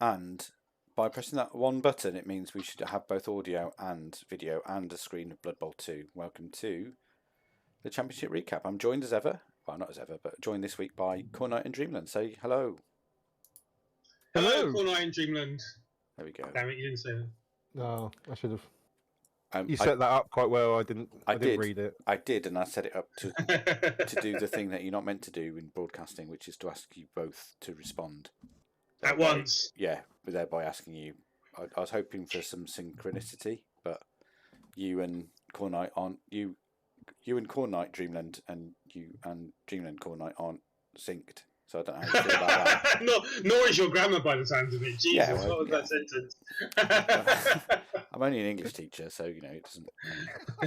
And by pressing that one button, it means we should have both audio and video and a screen of Blood Bowl 2. Welcome to the Championship Recap. I'm joined as ever, well, not as ever, but joined this week by Khornight and Dreamland. Say hello. Hello, Khornight and Dreamland. There we go. Damn it, you didn't say that. No, I should have. You set that up quite well. I didn't read it. I did, and I set it up to do the thing that you're not meant to do in broadcasting, which is to ask you both to respond at once. Yeah, but thereby asking you. I was hoping for some synchronicity, but you and Khornight aren't. You and Khornight Dreamland and you and Dreamland Khornight aren't synced. So I don't know how you feel about that. Nor is your grammar by the sounds of it. Jesus, yeah, well, what was that sentence? I'm only an English teacher, so you know it doesn't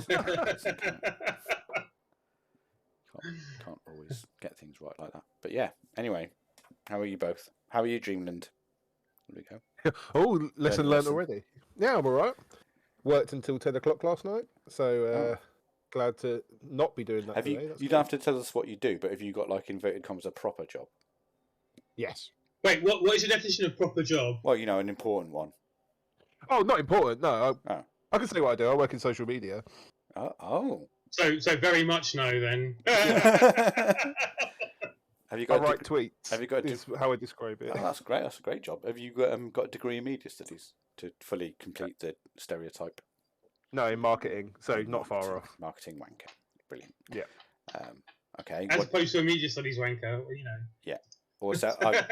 count. Can't always get things right like that. But yeah, anyway, how are you both? How are you, Dreamland? There we go. Oh, lesson learned already. Yeah, I'm all right. Worked until 10 o'clock last night, so glad to not be doing that today. You don't have to tell us what you do, but have you got, like, inverted commas, a proper job? Yes. Wait, what is your definition of proper job? Well, you know, an important one. Oh, not important. No, I can say what I do. I work in social media. Oh. So very much no then. Have you got I write tweets. Have you got? Is how I describe it. Oh, that's great. That's a great job. Have you got a degree in media studies to fully complete the stereotype? No, in marketing, so not far off. Marketing wanker, brilliant. Yeah. Okay. As opposed to a media studies wanker, you know. Yeah. Or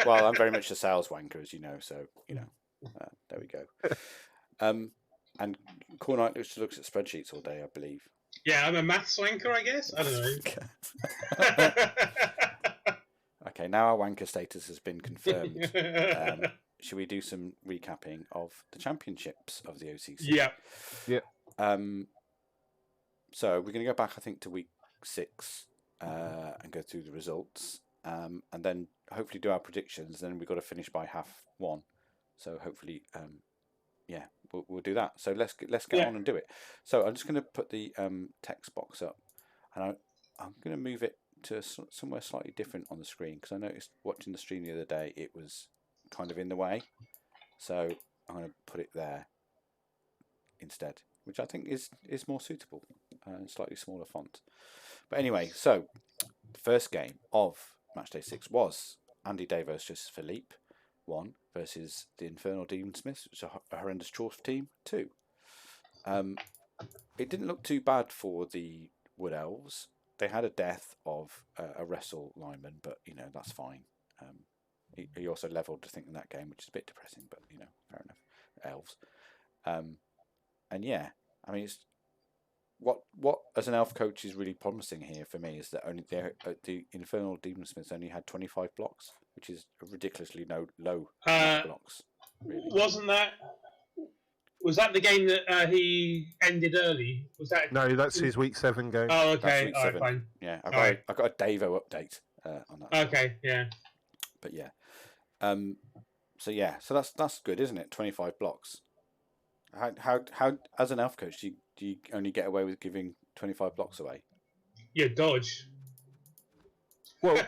well, I'm very much a sales wanker, as you know. So you know, there we go. And Khornight looks at spreadsheets all day, I believe. Yeah, I'm a maths wanker, I guess. I don't know. Okay, now our wanker status has been confirmed. Should we do some recapping of the championships of the OCC? Yeah. Yeah. So we're going to go back, I think, to week 6 and go through the results, and then hopefully do our predictions. Then we've got to finish by half 1. So hopefully, we'll do that. So let's get on and do it. So I'm just going to put the text box up, and I'm going to move it to somewhere slightly different on the screen, because I noticed watching the stream the other day it was kind of in the way, so I'm going to put it there instead, which I think is more suitable and slightly smaller font. But anyway, so the first game of matchday 6 was Andy Day versus Philippe 1 versus the Infernal Demon Smiths, which is a horrendous Chorf team 2. It didn't look too bad for the Wood Elves. They had a death of a wrestle lineman, but you know that's fine. He also levelled, I think, in that game, which is a bit depressing, but you know, fair enough. Elves, and yeah, I mean, it's what as an elf coach is really promising here for me is that only the Infernal Demon Smiths only had 25 blocks, which is a ridiculously low blocks. Really. Was that the game that he ended early? Was that? No, that's his week 7 game. Oh, okay. Week 7. Fine. Yeah, I got a Davo update on that. Okay, yeah. But yeah, so that's good, isn't it? 25 blocks. How as an elf coach do you only get away with giving 25 blocks away? Yeah, dodge. Well,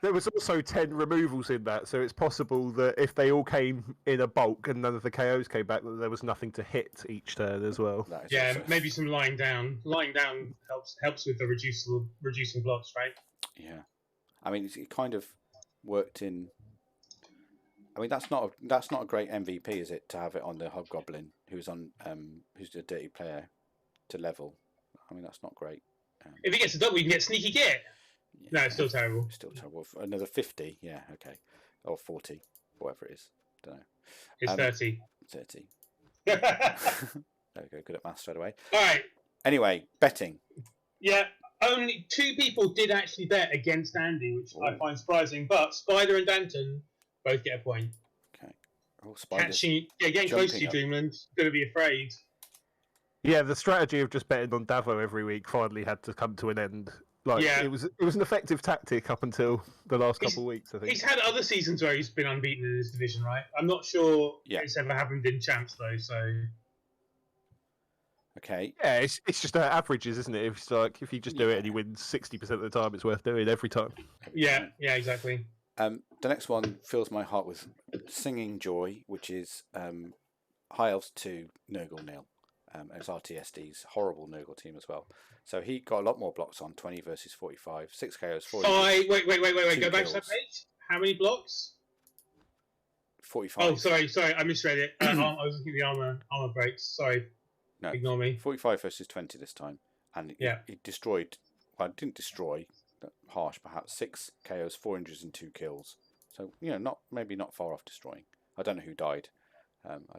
there was also 10 removals in that, so it's possible that if they all came in a bulk and none of the KOs came back, that there was nothing to hit each turn as well. Yeah, maybe some lying down. Lying down helps with the reducing blocks, right? Yeah, I mean it kind of worked in. I mean that's not a great MVP, is it, to have it on the Hobgoblin who's a dirty player to level? I mean that's not great. If he gets a double, you can get sneaky git. Yeah, no, it's still terrible. Still terrible. Another 50, yeah, okay, or 40, whatever it is. Don't know. It's 30. 30. There we go. Good at maths straight away. All right. Anyway, betting. Yeah, only 2 people did actually bet against Andy, which I find surprising. But Spider and Danton both get a point. Okay. Oh, Spider. Getting close to you, Dreamland. Going to be afraid. Yeah, the strategy of just betting on Davo every week finally had to come to an end. It was an effective tactic up until the last couple of weeks, I think. He's had other seasons where he's been unbeaten in his division, right? I'm not sure it's ever happened in champs though. So okay. Yeah, it's just averages, isn't it? If you just do it and you win 60% of the time, it's worth doing every time. Yeah, exactly. The next one fills my heart with Singing Joy, which is High Elves 2, Nurgle 0. And it's RTSD's horrible Nurgle team as well. So he got a lot more blocks on, 20 versus 45, 6 KOs, 4 Wait. Go back kills. to that page. How many blocks? 45. Oh, sorry, I misread it. I was looking at the armor breaks. Sorry, No, ignore me. 45 versus 20 this time. And he destroyed, well, didn't destroy, harsh perhaps, 6 KOs, 4 injuries and 2 kills. So, maybe not far off destroying. I don't know who died.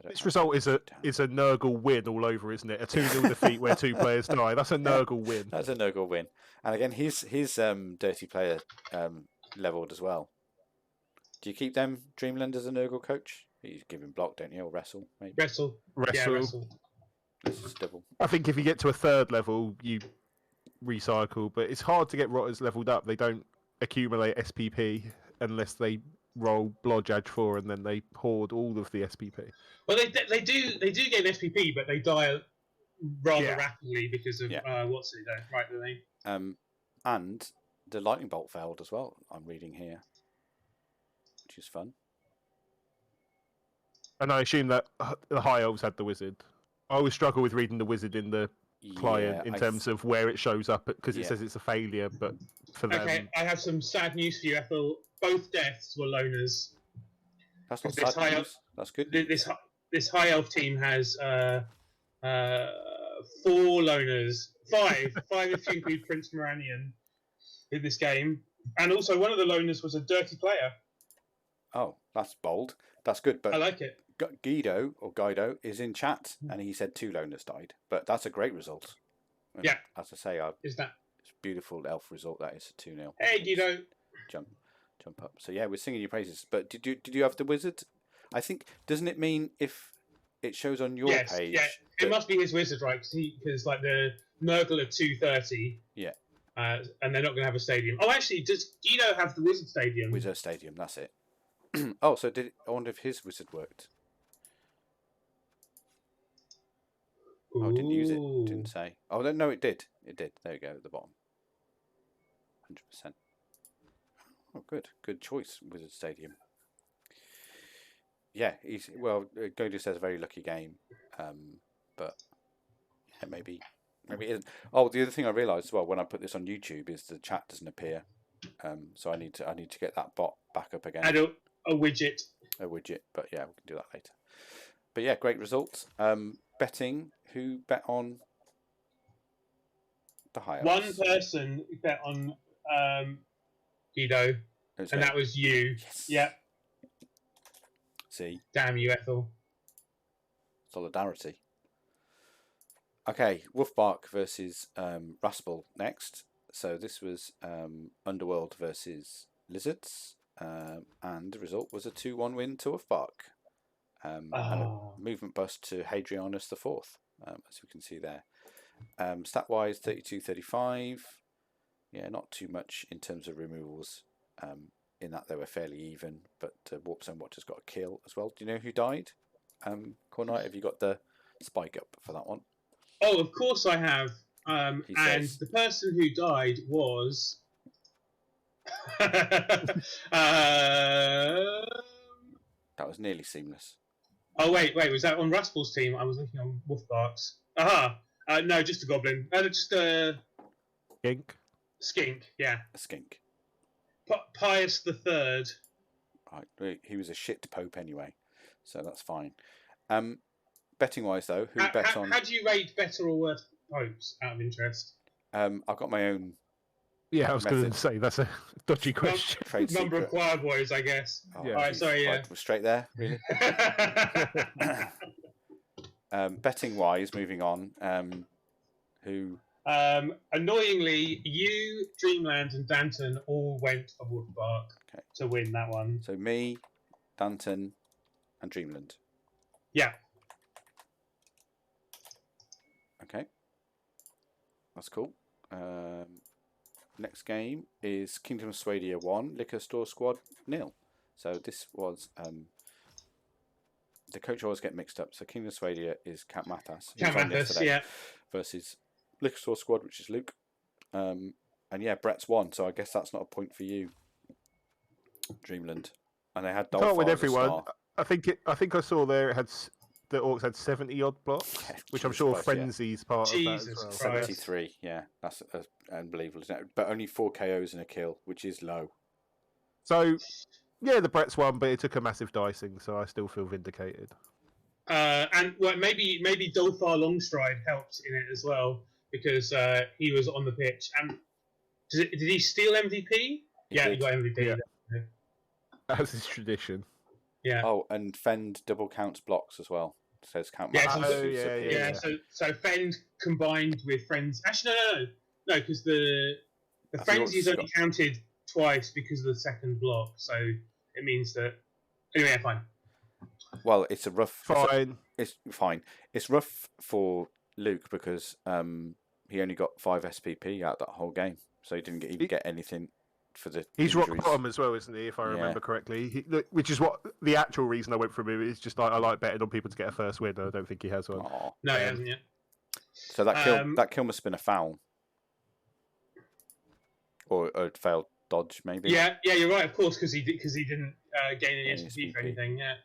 This result is a Nurgle win all over, isn't it? A 2-0 defeat where 2 players die. That's a Nurgle win. That's a Nurgle win. And again, his dirty player leveled as well. Do you keep them, Dreamland, as a Nurgle coach? You give him block, don't you? Or wrestle, maybe? Wrestle. Yeah, wrestle. This is double. I think if you get to a 3rd level, you recycle. But it's hard to get Rotters leveled up. They don't accumulate SPP unless they roll Blodge 4 and then they hoard all of the SPP. Well, they do get an SPP, but they die rather rapidly because of what's it? Right, don't they? And the lightning bolt failed as well. I'm reading here, which is fun. And I assume that the High Elves had the wizard. I always struggle with reading the wizard in the client in terms of where it shows up because it says it's a failure, but for them. Okay, I have some sad news for you, Ethel. Both deaths were loners. That's not sad news. That's good. This High Elf team has 4 loners. 5 if you include Prince Moranion in this game. And also one of the loners was a dirty player. Oh, that's bold. That's good. But I like it. Guido is in chat and he said 2 loners died. But that's a great result. And yeah. As I say, it's a beautiful elf result. That is a 2-0. Hey, Guido. Jump up. So yeah, we're singing your praises. But did you have the wizard? I think, doesn't it mean if it shows on your page? Yeah, it must be his wizard, right? Because like the Nurgle are 230. Yeah. And they're not going to have a stadium. Oh, actually, does Guido have the wizard stadium? Wizard stadium, that's it. Oh, so I wonder if his wizard worked. Oh, didn't use it. Didn't say. Oh, no, it did. It did. There we go, at the bottom. 100%. Oh, good. Good choice, Wizard Stadium. Yeah, Godu says a very lucky game. But yeah, maybe it isn't. Oh, the other thing I realised as well when I put this on YouTube is the chat doesn't appear. So I need to get that bot back up again. Add a widget. A widget, but yeah, we can do that later. But yeah, great results. Betting, who bet on the High Elves? One person bet on Guido, and that was you. Yes. Yeah. See. Damn you, Ethel. Solidarity. Okay, Wolfbark versus Raspel next. So this was Underworld versus Lizards, and the result was a 2-1 win to Wolfbark. And a movement bust to Hadrianus IV, as we can see there. Stat-wise, 32-35. Yeah, not too much in terms of removals, in that they were fairly even, but Warp Zone Watcher's got a kill as well. Do you know who died? Khornight, have you got the spike up for that one? Oh, of course I have. And the person who died was... That was nearly seamless. Oh, wait, was that on Raspel's team? I was looking on Wolfbark's. Aha! No, just a goblin. Just a... Skink? Skink, yeah. A skink. Pius the Third. Right, he was a shit pope anyway, so that's fine. Betting wise though, who bets on? How do you rate better or worse popes? Out of interest. I've got my own. Yeah, I was going to say that's a dodgy question. Number of choir boys, I guess. Oh, yeah. All right, sorry, yeah. We're straight there, really. Betting wise, moving on. Who? Annoyingly, you, Dreamland, and Danton all went for Wolfbark to win that one. So me, Danton, and Dreamland. Yeah. Okay. That's cool. Next game is Kingdom of Swadia 1, Liquor Store Squad 0. So this was the coach always get mixed up. So Kingdom of Swadia is Cat Mathas. Yeah. Versus Liquor Store Squad, which is Luke. And yeah, Brett's won. So I guess that's not a point for you, Dreamland. And they had Dolphar. Can't win everyone. I think I saw there it had the Orcs had 70 odd blocks, Yeah, which I'm Jesus sure Christ, yeah. Frenzy's part of that as Jesus well. Christ. 73, yeah, that's unbelievable, isn't it? But only 4 KOs and a kill, which is low. So yeah, the Bretts won, but it took a massive dicing, so I still feel vindicated. And well, maybe Dolfar Longstride helped in it as well because he was on the pitch. And did he steal MVP? Yeah, he did. got MVP. Yeah. As is tradition. Yeah. Oh, and Fend double counts blocks as well. It says count Yeah, matches. so- yeah. So Fend combined with Friends. Actually, no, because the I think Frenzy's Orcs only counted twice because of the second block. So it means that. Anyway, yeah, fine. Well, it's a rough. Fine. It's fine. It's rough for Luke because he only got 5 SPP out that whole game, so he didn't even get anything for the. He's injuries. rock bottom as well, isn't he? If I Yeah. remember correctly, which is what the actual reason I went for him is just I like betting on people to get a first win. I don't think he has one. Aw. No, he hasn't yet. So that kill must have been a foul, or a failed dodge, maybe. Yeah, you're right. Of course, because he didn't gain any Any SPP for SPP. anything. Yeah.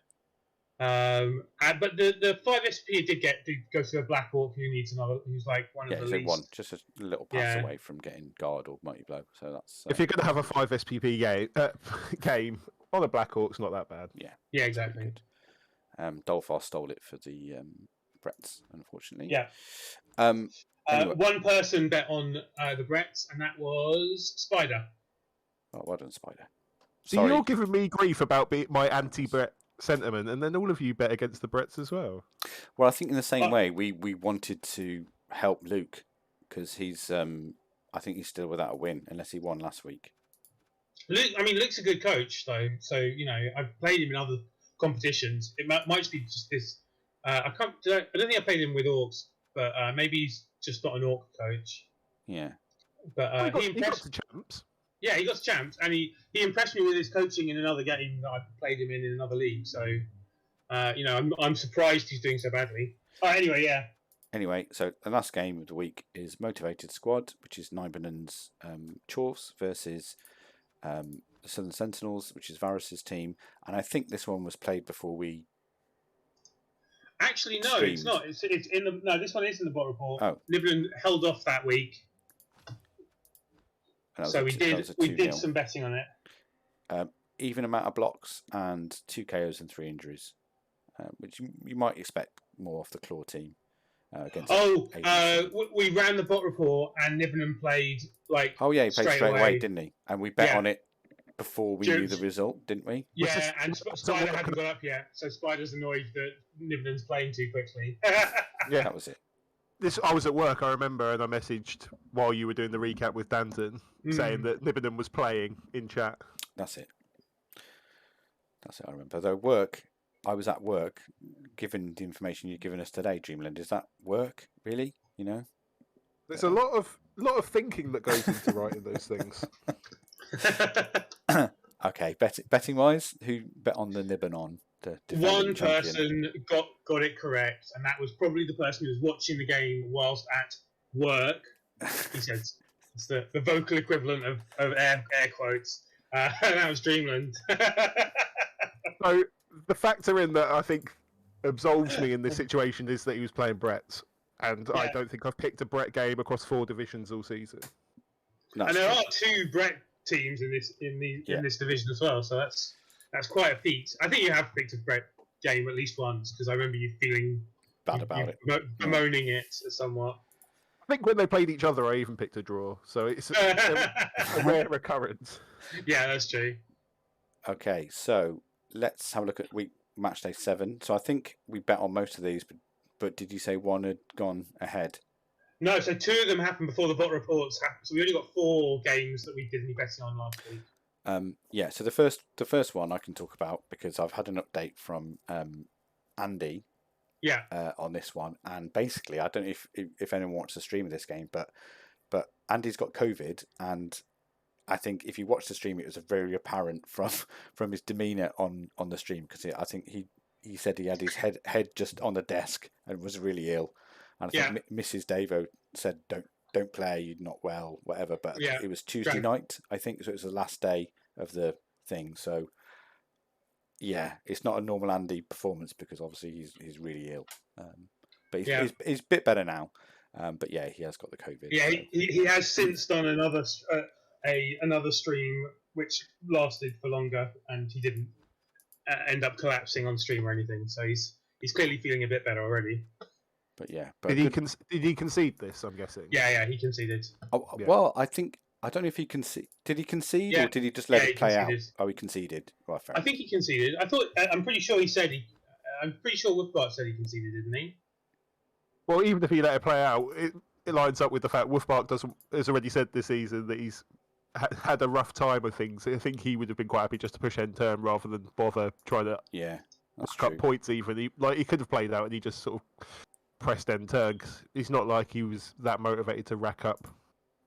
But the 5 SP did go to a Black Orc who needs another. Who's like one Yeah, of the so least. one, just a little pass Yeah. away from getting guard or mighty blow. So that's. If you're going to have a 5 SPP game on a Black Orc's not that bad. Yeah, pretty exactly. good. Dolphar stole it for the Bretts, unfortunately. Yeah. Anyway. One person bet on the Bretts, and that was Spider. Oh, well done, Spider. So Sorry. you're giving me grief about my anti-Brett sentiment, and then all of you bet against the Bretts as well. Well, I think in the same way, we wanted to help Luke because he's. I think he's still without a win unless he won last week. Luke's a good coach, though. So I've played him in other competitions. It might just be just this. I don't think I played him with Orcs, but maybe he's just not an Orc coach. Yeah. But he got to champs. Yeah, he got to champs, and he impressed me with his coaching in another game that I played him in another league. So, I'm surprised he's doing so badly. Anyway, yeah. Anyway, so the last game of the week is Motivated Squad, which is Nibelungen's Chorfs versus the Southern Sentinels, which is Varus's team. And I think this one was played before we. Actually, no, streamed. it's not. It's in the no. This one is in the bot report. Oh. Nibelungen held off that week, so we did 2-0. some betting on it. Even amount of blocks and 2 KOs and 3 injuries, which you might expect more off the Claw team against. We ran the bot report and Nibelungen played like. Oh yeah, he played straight away, didn't he? And we bet on it before we knew the result, didn't we? Yeah, and Spider hadn't got up yet, so Spider's annoyed that Nibelungen's playing too quickly. Yeah, that was it. I was at work, I remember, and I messaged while you were doing the recap with Danton, saying that Nibelungen was playing in chat. That's it. I remember. Though I was at work, given the information you've given us today, Dreamland. Is that work, really? There's a lot of thinking that goes into writing those things. Okay, betting wise, who bet on the Nibanon? The One defending champion? person got it correct, and that was probably the person who was watching the game whilst at work. He said it's the vocal equivalent of air quotes. That was Dreamland. So the factor in that I think absolves me in this situation is that he was playing Brett's, and I don't think I've picked a Brett game across 4 divisions all season. And there are 2 Brett teams in this division as well, so that's quite a feat. I think you have picked a Brett game at least once because I remember you feeling bad about it, bemoaning it somewhat. I think when they played each other, I even picked a draw, so it's a rare occurrence. Yeah, that's true. Okay, so let's have a look at match day 7. So I think we bet on most of these, but did you say one had gone ahead? No, so 2 of them happened before the bot reports happened. So we only got 4 games that we did any betting on last week. Yeah, so the first one I can talk about because I've had an update from Andy. Yeah. On this one, and basically, I don't know if anyone watched the stream of this game, but Andy's got COVID, and I think if you watch the stream, it was very apparent from his demeanour on the stream because I think he said he had his head just on the desk and was really ill, and I think Mrs. Davo said don't play, you're not well, whatever. But it was Tuesday night, I think, so it was the last day of the thing. So yeah, it's not a normal Andy performance because obviously he's really ill. But Yeah. he's a bit better now. But yeah, he has got the COVID. Yeah, so. he has since done another another stream which lasted for longer, and he didn't end up collapsing on stream or anything. So he's clearly feeling a bit better already. But yeah, but Did he concede this? I'm guessing. Yeah, he conceded. Oh, Yeah. well, I don't know if he conceded. Did he concede or did he just let it play out? Oh, he conceded. Well, fair I think he conceded. I'm pretty sure he said I'm pretty sure Wolfbart said he conceded, didn't he? Well, even if he let it play out, it lines up with the fact Wolfbart has already said this season that he's had a rough time of things. I think he would have been quite happy just to push end turn rather than bother trying to cut points even. He could have played out and he just sort of pressed end turn because he's not like he was that motivated to rack up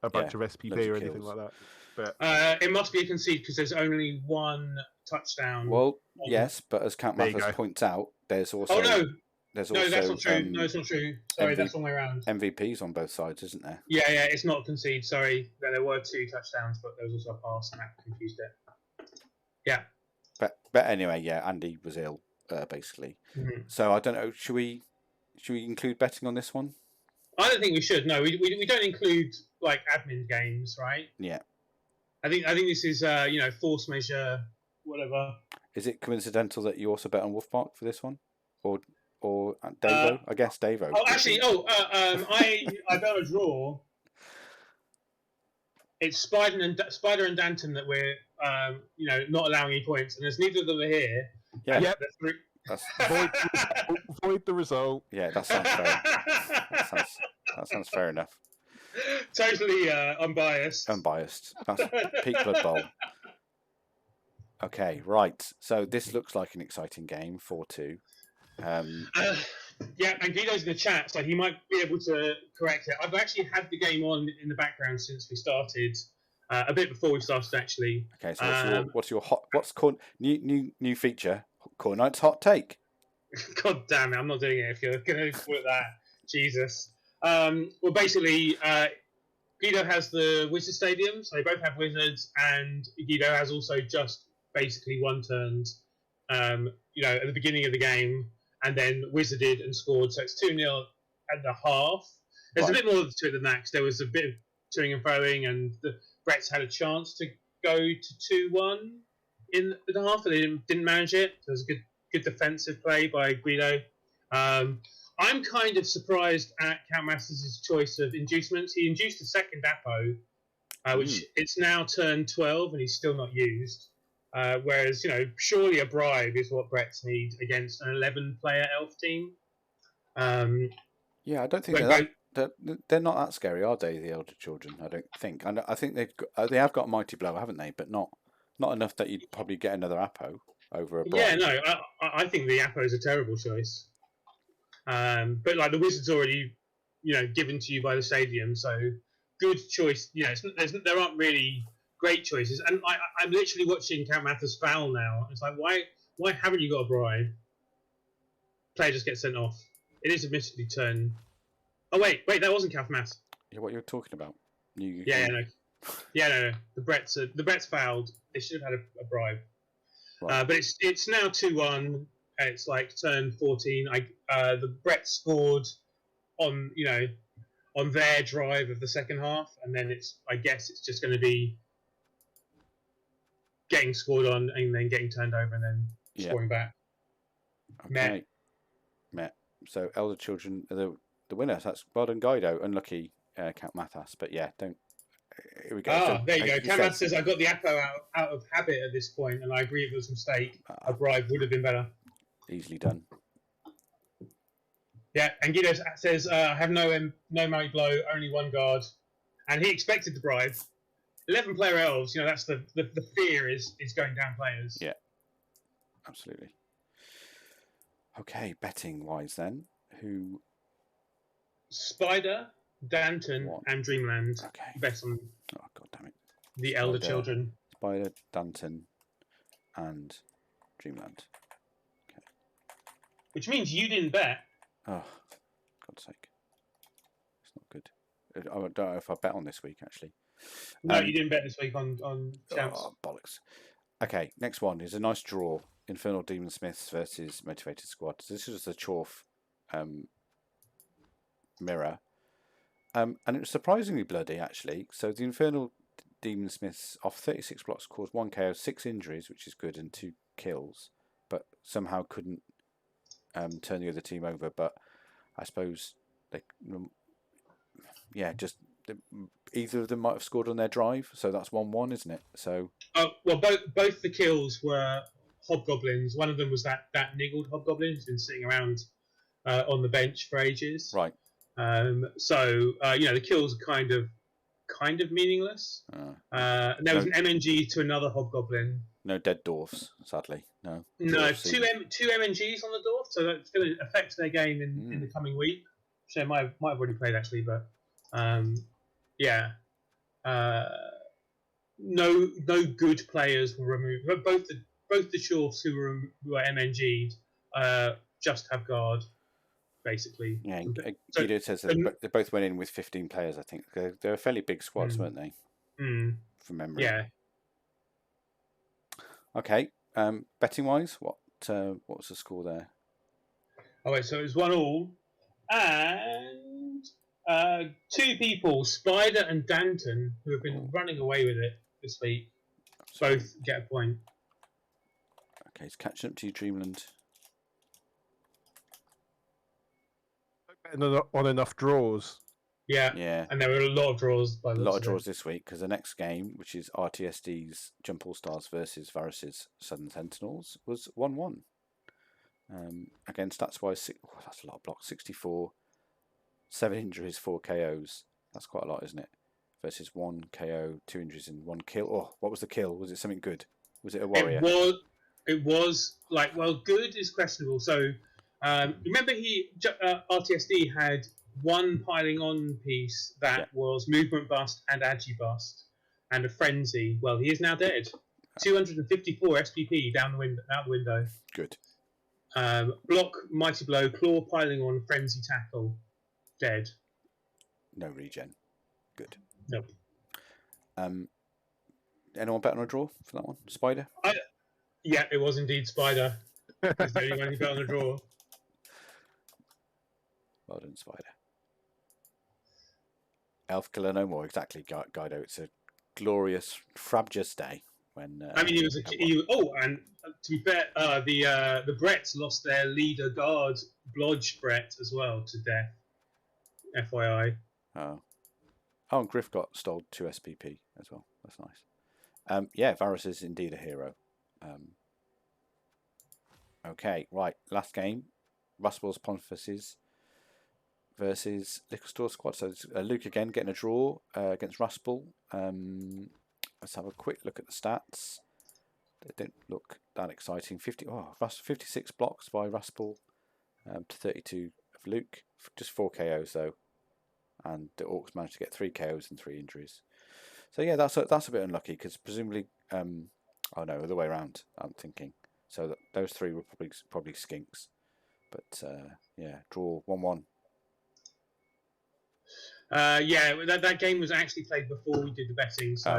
a bunch of SPP or anything like that. But it must be a concede because there's only one touchdown. Well, yes, but as Count Mathers points out, there's also... Oh, no! There's no, also, that's not true. No, it's not true. Sorry, that's the wrong way around. MVPs on both sides, isn't there? Yeah, it's not a concede. Sorry. There were 2 touchdowns, but there was also a pass, and that confused it. Yeah. But anyway, yeah, Andy was ill, basically. Mm-hmm. So I don't know. Should we include betting on this one? I don't think we should. No, we don't include like admin games, right? Yeah. I think this is force measure, whatever. Is it coincidental that you also bet on Wolfbark for this one, or Davo? I guess Davo. Oh, actually, I bet on a draw. It's Spider and Danton that we're not allowing any points, and there's neither of them are here. Yeah. Yep. That's void the result. Yeah, that sounds fair. that sounds fair enough. Totally unbiased. Unbiased. That's peak Blood Bowl. Okay, right. So this looks like an exciting game, 4-2. Yeah, and Guido's in the chat, so he might be able to correct it. I've actually had the game on in the background since we started, a bit before we started actually. Okay, so what's new feature? Khornight's hot take. God damn it! I'm not doing it if you're going to put that. Jesus. Well, basically, Guido has the Wizard Stadium, so they both have wizards, and Guido has also just basically one turns. At the beginning of the game, and then wizarded and scored. So it's 2-0 at the half. There's a bit more to it than that because there was a bit of toing and froing, and the Bretts had a chance to go to 2-1 in the half, but they didn't manage it. There was a good defensive play by Guido. I'm kind of surprised at Count Masters' choice of inducements. He induced a second Apo, which it's now turned 12, and he's still not used. Whereas, surely a bribe is what Bretts need against an 11-player elf team. Yeah, I don't think they're not that scary, are they? The Elder Children, I don't think. And I think they have got a Mighty Blow, haven't they? But not enough that you'd probably get another Apo over a bribe. Yeah, no, I think the Apo is a terrible choice. But like the Wizards already, given to you by the stadium, so good choice. There aren't really great choices, and I'm literally watching Count Mathers foul now. It's like, why haven't you got a bribe? Player just gets sent off. It is admittedly turn. Oh wait, that wasn't Count Mathers. Yeah, what you're talking about? No. The Bretts fouled. They should have had a bribe. Right. But it's now 2-1. It's like turn 14. The Bretts scored on their drive of the second half, and then I guess it's just going to be getting scored on and then getting turned over and then scoring back. Okay. Met. So Elder Children are the winners. That's well done, Guido. Unlucky Count Mathas, but yeah, don't. Here we go. So, there you go. Count Mathas says I got the Apo out of habit at this point, and I agree it was a mistake. A bribe would have been better. Easily done. Yeah, and Guido says I have no mighty blow, only one guard, and he expected the bribe. 11-player elves, that's the fear is going down players. Yeah, absolutely. Okay, betting wise then, who? Spider, Danton, and Dreamland. Okay. Bet on. Oh god damn it! The Elder Children. Spider, Danton, and Dreamland. Okay. Which means you didn't bet. Oh, God's sake! It's not good. I don't know if I bet on this week actually. No, you didn't bet this week on champs. Oh, bollocks. Okay, next one is a nice draw Infernal Demon Smiths versus Motivated Squad. This is the Chorf mirror. And it was surprisingly bloody, actually. So the Infernal Demon Smiths, off 36 blocks, caused 1 KO, 6 injuries, which is good, and 2 kills, but somehow couldn't turn the other team over. But I suppose they, just either of them might have scored on their drive, so that's 1-1, isn't it? So well, both the kills were hobgoblins. One of them was that niggled hobgoblin who's been sitting around on the bench for ages. right. So the kills are kind of meaningless. And there was an MNG to another hobgoblin. No dead dwarfs, sadly. No. No, two MNGs on the dwarf, so that's going to affect their game in the coming week. So they might have already played actually, but no good players were removed. But both the Chorfs who were MNG'd just have guard, basically. Yeah, Guido says that they both went in with 15 players, I think. They're fairly big squads, weren't they? From memory. Yeah. Okay. Betting wise, what was the score there? Oh wait, so it was 1-1, and 2 people, Spider and Danton, who have been running away with it this week, both get a point. Okay, it's catching up to you, Dreamland. On enough draws. Yeah, and there were a lot of draws. A lot of draws this week, because the next game, which is RTSD's Jump All Stars versus Varus's Southern Sentinels, was 1-1. Again, stats-wise, that's a lot of blocks. 64, 7 injuries, 4 KOs. That's quite a lot, isn't it? Versus 1 KO, 2 injuries, and 1 kill. Oh, what was the kill? Was it something good? Was it a warrior? It was good is questionable. So remember, RTSD had 1 piling on piece that was movement bust and agi bust, and a frenzy. Well, he is now dead. 254 SPP out the window. Good. Block, mighty blow, claw, piling on, frenzy, tackle, dead. No regen. Good. Nope. Anyone bet on a draw for that one? Spider? Yeah, it was indeed Spider. That's the only one who bet on a draw. Well done, Spider. Elf Killer No More, exactly, Guido. It's a glorious, frabjous day. When he was and to be fair, the Bretts lost their leader guard, Blodge Brett, as well, to death. FYI. Oh, and Griff got stole 2 SPP as well. That's nice. Varus is indeed a hero. Okay, right. Last game, Russell's Pontifices versus Liquor Store Squad. So it's Luke again getting a draw against Ruspel. Let's have a quick look at the stats. They don't look that exciting. 56 blocks by Ruspel to 32 of Luke. Just 4 KOs though, and the Orcs managed to get 3 KOs and 3 injuries. So yeah, that's a bit unlucky, because presumably, other way around. I'm thinking. So those 3 were probably skinks, but draw 1-1. That game was actually played before we did the betting, so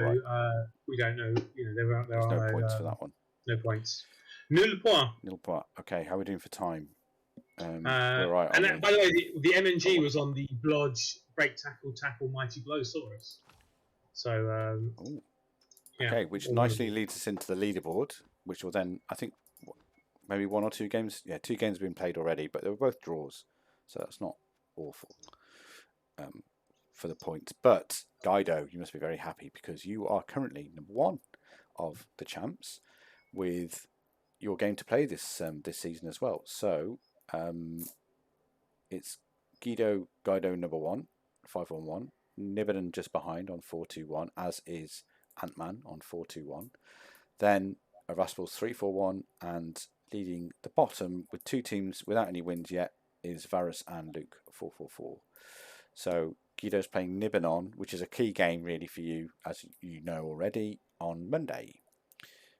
we don't know. There's no points for that one. No points. Nul point. Nul point. Okay, how are we doing for time? We're right. And by the way, the MNG was on the Blodge Break Tackle Mighty Blowsaurus. So okay, which nicely leads us into the leaderboard, which will then, I think, maybe 1 or 2 games. Yeah, 2 games have been played already, but they were both draws, so that's not awful. For the points, but Guido, you must be very happy, because you are currently number 1 of the champs, with your game to play this season as well. So it's Guido number 1, 5-1-1, Nibbon just behind on 4-2-1, as is Ant-Man on 4-2-1. Then Raspel's 3-4-1, and leading the bottom with 2 teams without any wins yet is Varus and Luke 4-4-4. So Guido's playing Nibbon, which is a key game really for you, as you know already, on Monday.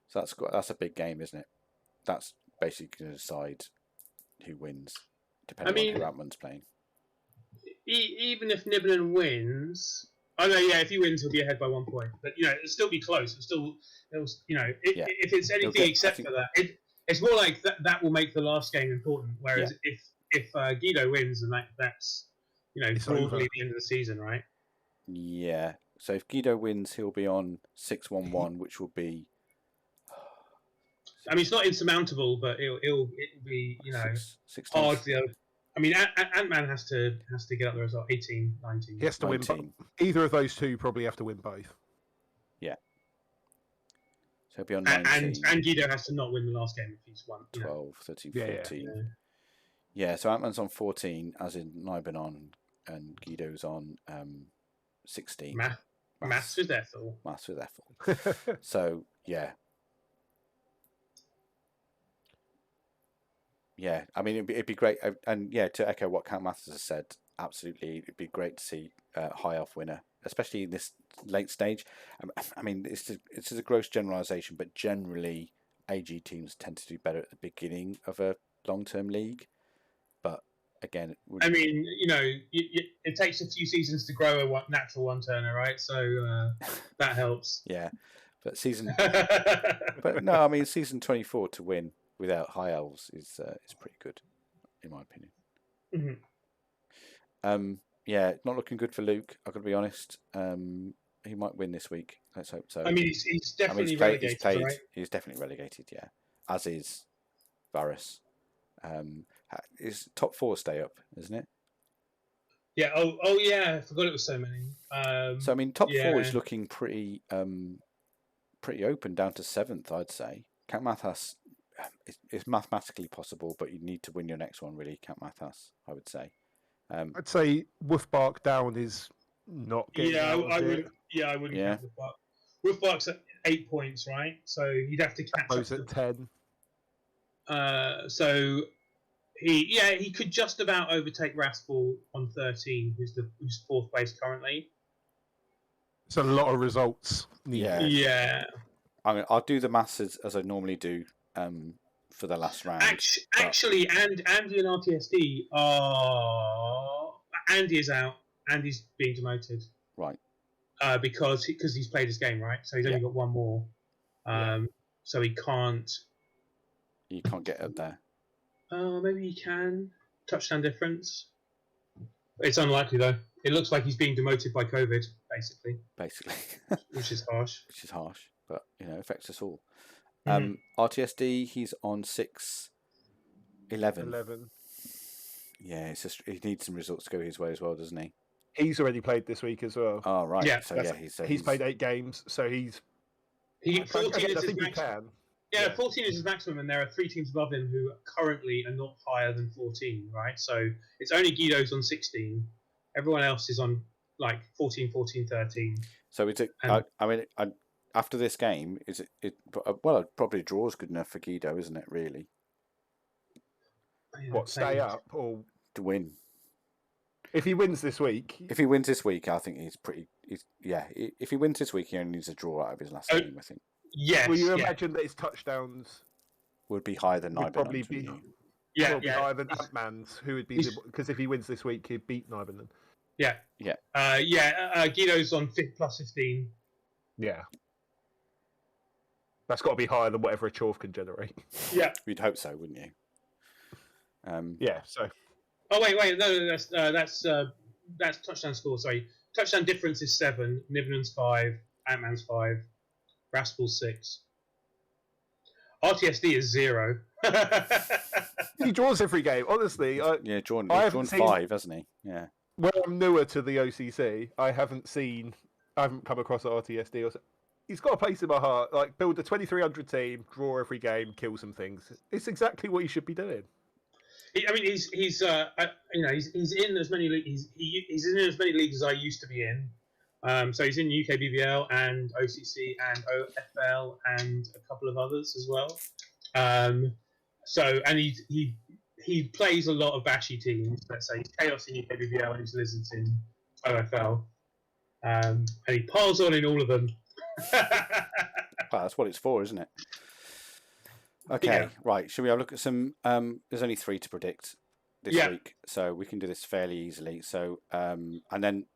So that's a big game, isn't it? That's basically going to decide who wins, depending on who Ant-Man's playing. Even if Nibbon wins, if he wins, he'll be ahead by 1 point. But it'll still be close. If it's anything except for that, It's more like that will make the last game important. Whereas if Guido wins, and that's It's broadly over. the end of the season, right? Yeah. So if Guido wins, he'll be on 6-1-1, which will be. I mean, it's not insurmountable, but it'll be six hard times for the other. I mean, Ant-Man has to get up there as well. 18, 19. He has to win. 19. Either of those two probably have to win both. Yeah. So he'll be on 19. And Guido has to not win the last game if he's won. 12, 13, Yeah, 14. Yeah, so Ant-Man's on 14, as in Nibin on, and Guido's on 16. Maths with Ethel. Maths with Ethel. So, yeah. Yeah, I mean, it'd be great. And yeah, to echo what Count Mathers has said, absolutely, it'd be great to see a high elf winner, especially in this late stage. I mean, it's a gross generalisation, but generally, AG teams tend to do better at the beginning of a long-term league. But again, I mean, it takes a few seasons to grow a natural one-turner, right? So that helps. Yeah, but but no, I mean, season 24 to win without high elves is pretty good, in my opinion. Mm-hmm. Yeah, not looking good for Luke. I've got to be honest. He might win this week. Let's hope so. I mean, he's definitely relegated. Right? He's definitely relegated. Yeah, as is Varus. Is top 4 stay up, isn't it? Yeah. Oh yeah. I forgot it was so many. So I mean, top 4 is looking pretty open down to 7th, I'd say. Count Mathas is mathematically possible, but you need to win your next one, really. Count Mathas, I would say. I'd say Wolfbark down is not getting I wouldn't. Yeah, I wouldn't Yeah. count Wolfbark. Wolfbark's at 8 points, right? So he'd have to catch Goes up. at 10. So he could just about overtake Raspal on 13, who's 4th place currently. It's a lot of results. Yeah. I mean, I'll do the maths as I normally do for the last round. Actually, and Andy and RTSD are. Andy is out. Andy's being demoted. Right. Because he's played his game, right? So he's only got one more. So he can't. You can't get up there. Maybe he can. Touchdown difference. It's unlikely though. It looks like he's being demoted by COVID, basically. Which is harsh. But affects us all. RTSD, he's on 6-11. Yeah, it's just he needs some results to go his way as well, doesn't he? He's already played this week as well. Oh right. Yeah, so yeah, he's played 8 games, so he's. 14 is his maximum. Can. Yeah, 14 is his maximum, and there are 3 teams above him who currently are not higher than 14, right? So it's only Guido's on 16. Everyone else is on like 14, 14, 13. So it's after this game, is it? Well, probably a draw is good enough for Guido, isn't it? Really. What, stay up or to win? If he wins this week, I think he's pretty. If he wins this week, he only needs a draw out of his last game. I think. Yes. Will you imagine that his touchdhdowns would be higher than Nibin? Probably be. Higher than Ant-Man's, who would be because if he wins this week, he'd beat Nibin. Yeah. Guido's on plus 15. Yeah. That's got to be higher than whatever a Chorf can generate. Yeah. You'd hope so, wouldn't you? Yeah. So. Oh wait, no, that's touchdown score. Sorry, touchdown difference is 7. Niven's 5. Ant-Man's 5. Raspal's 6. RTSD is 0. He draws every game. Honestly, drawn 5, hasn't he? Yeah. When I'm newer to the OCC, I haven't come across RTSD. He's got a place in my heart. Like, build a 2300 team, draw every game, kill some things. It's exactly what he should be doing. I mean, he's in as many leagues. He's in as many leagues as I used to be in. So he's in UK BBL and OCC and OFL and a couple of others as well. And he plays a lot of bashy teams. Let's say he's Chaos in UK BBL and he's Lizards in OFL. And he piles on in all of them. Well, that's what it's for, isn't it? Okay, right. Should we have a look at some? There's only 3 to predict this week, so we can do this fairly easily. So, and then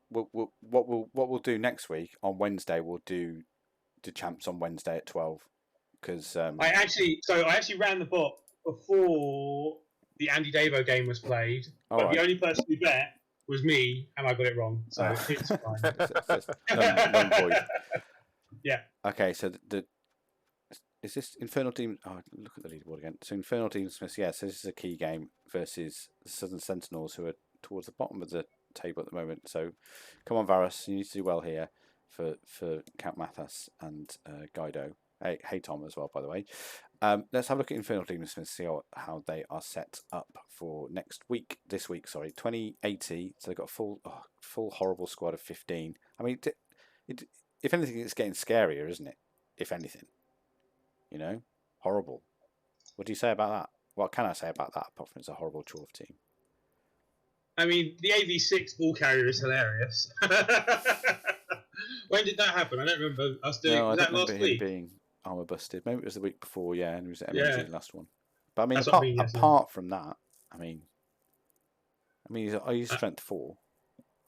what we'll do next week on Wednesday, we'll do the champs on Wednesday at 12, because I actually ran the bot before the Andy Davo game was played, but Alright. the only person who bet was me, and I got it wrong, so Ah. it's fine. so it's null void. Yeah. Okay, so is this Infernal Demon? Oh, look at the leaderboard again. So Infernal Demon Smiths, yeah. So this is a key game versus the Southern Sentinels, who are towards the bottom of the table at the moment. So come on, Varus, you need to do well here for Count Mathas and Guido. Hey Tom as well, by the way. Let's have a look at Infernal Demon Smiths, see how they are set up for this week. 2080. So they've got a full horrible squad of 15. I mean, if anything, it's getting scarier, isn't it? If anything. Horrible. What do you say about that? What can I say about that, apart from it's a horrible Chorf team? I mean, the AV6 ball carrier is hilarious. When did that happen? I don't remember us doing. No, I Was don't that last remember him week? being armor busted. Maybe it was the week before, yeah, and it was at Yeah. MMG last one. But I mean, That's what I mean, yes, apart from that, I mean, he's strength 4.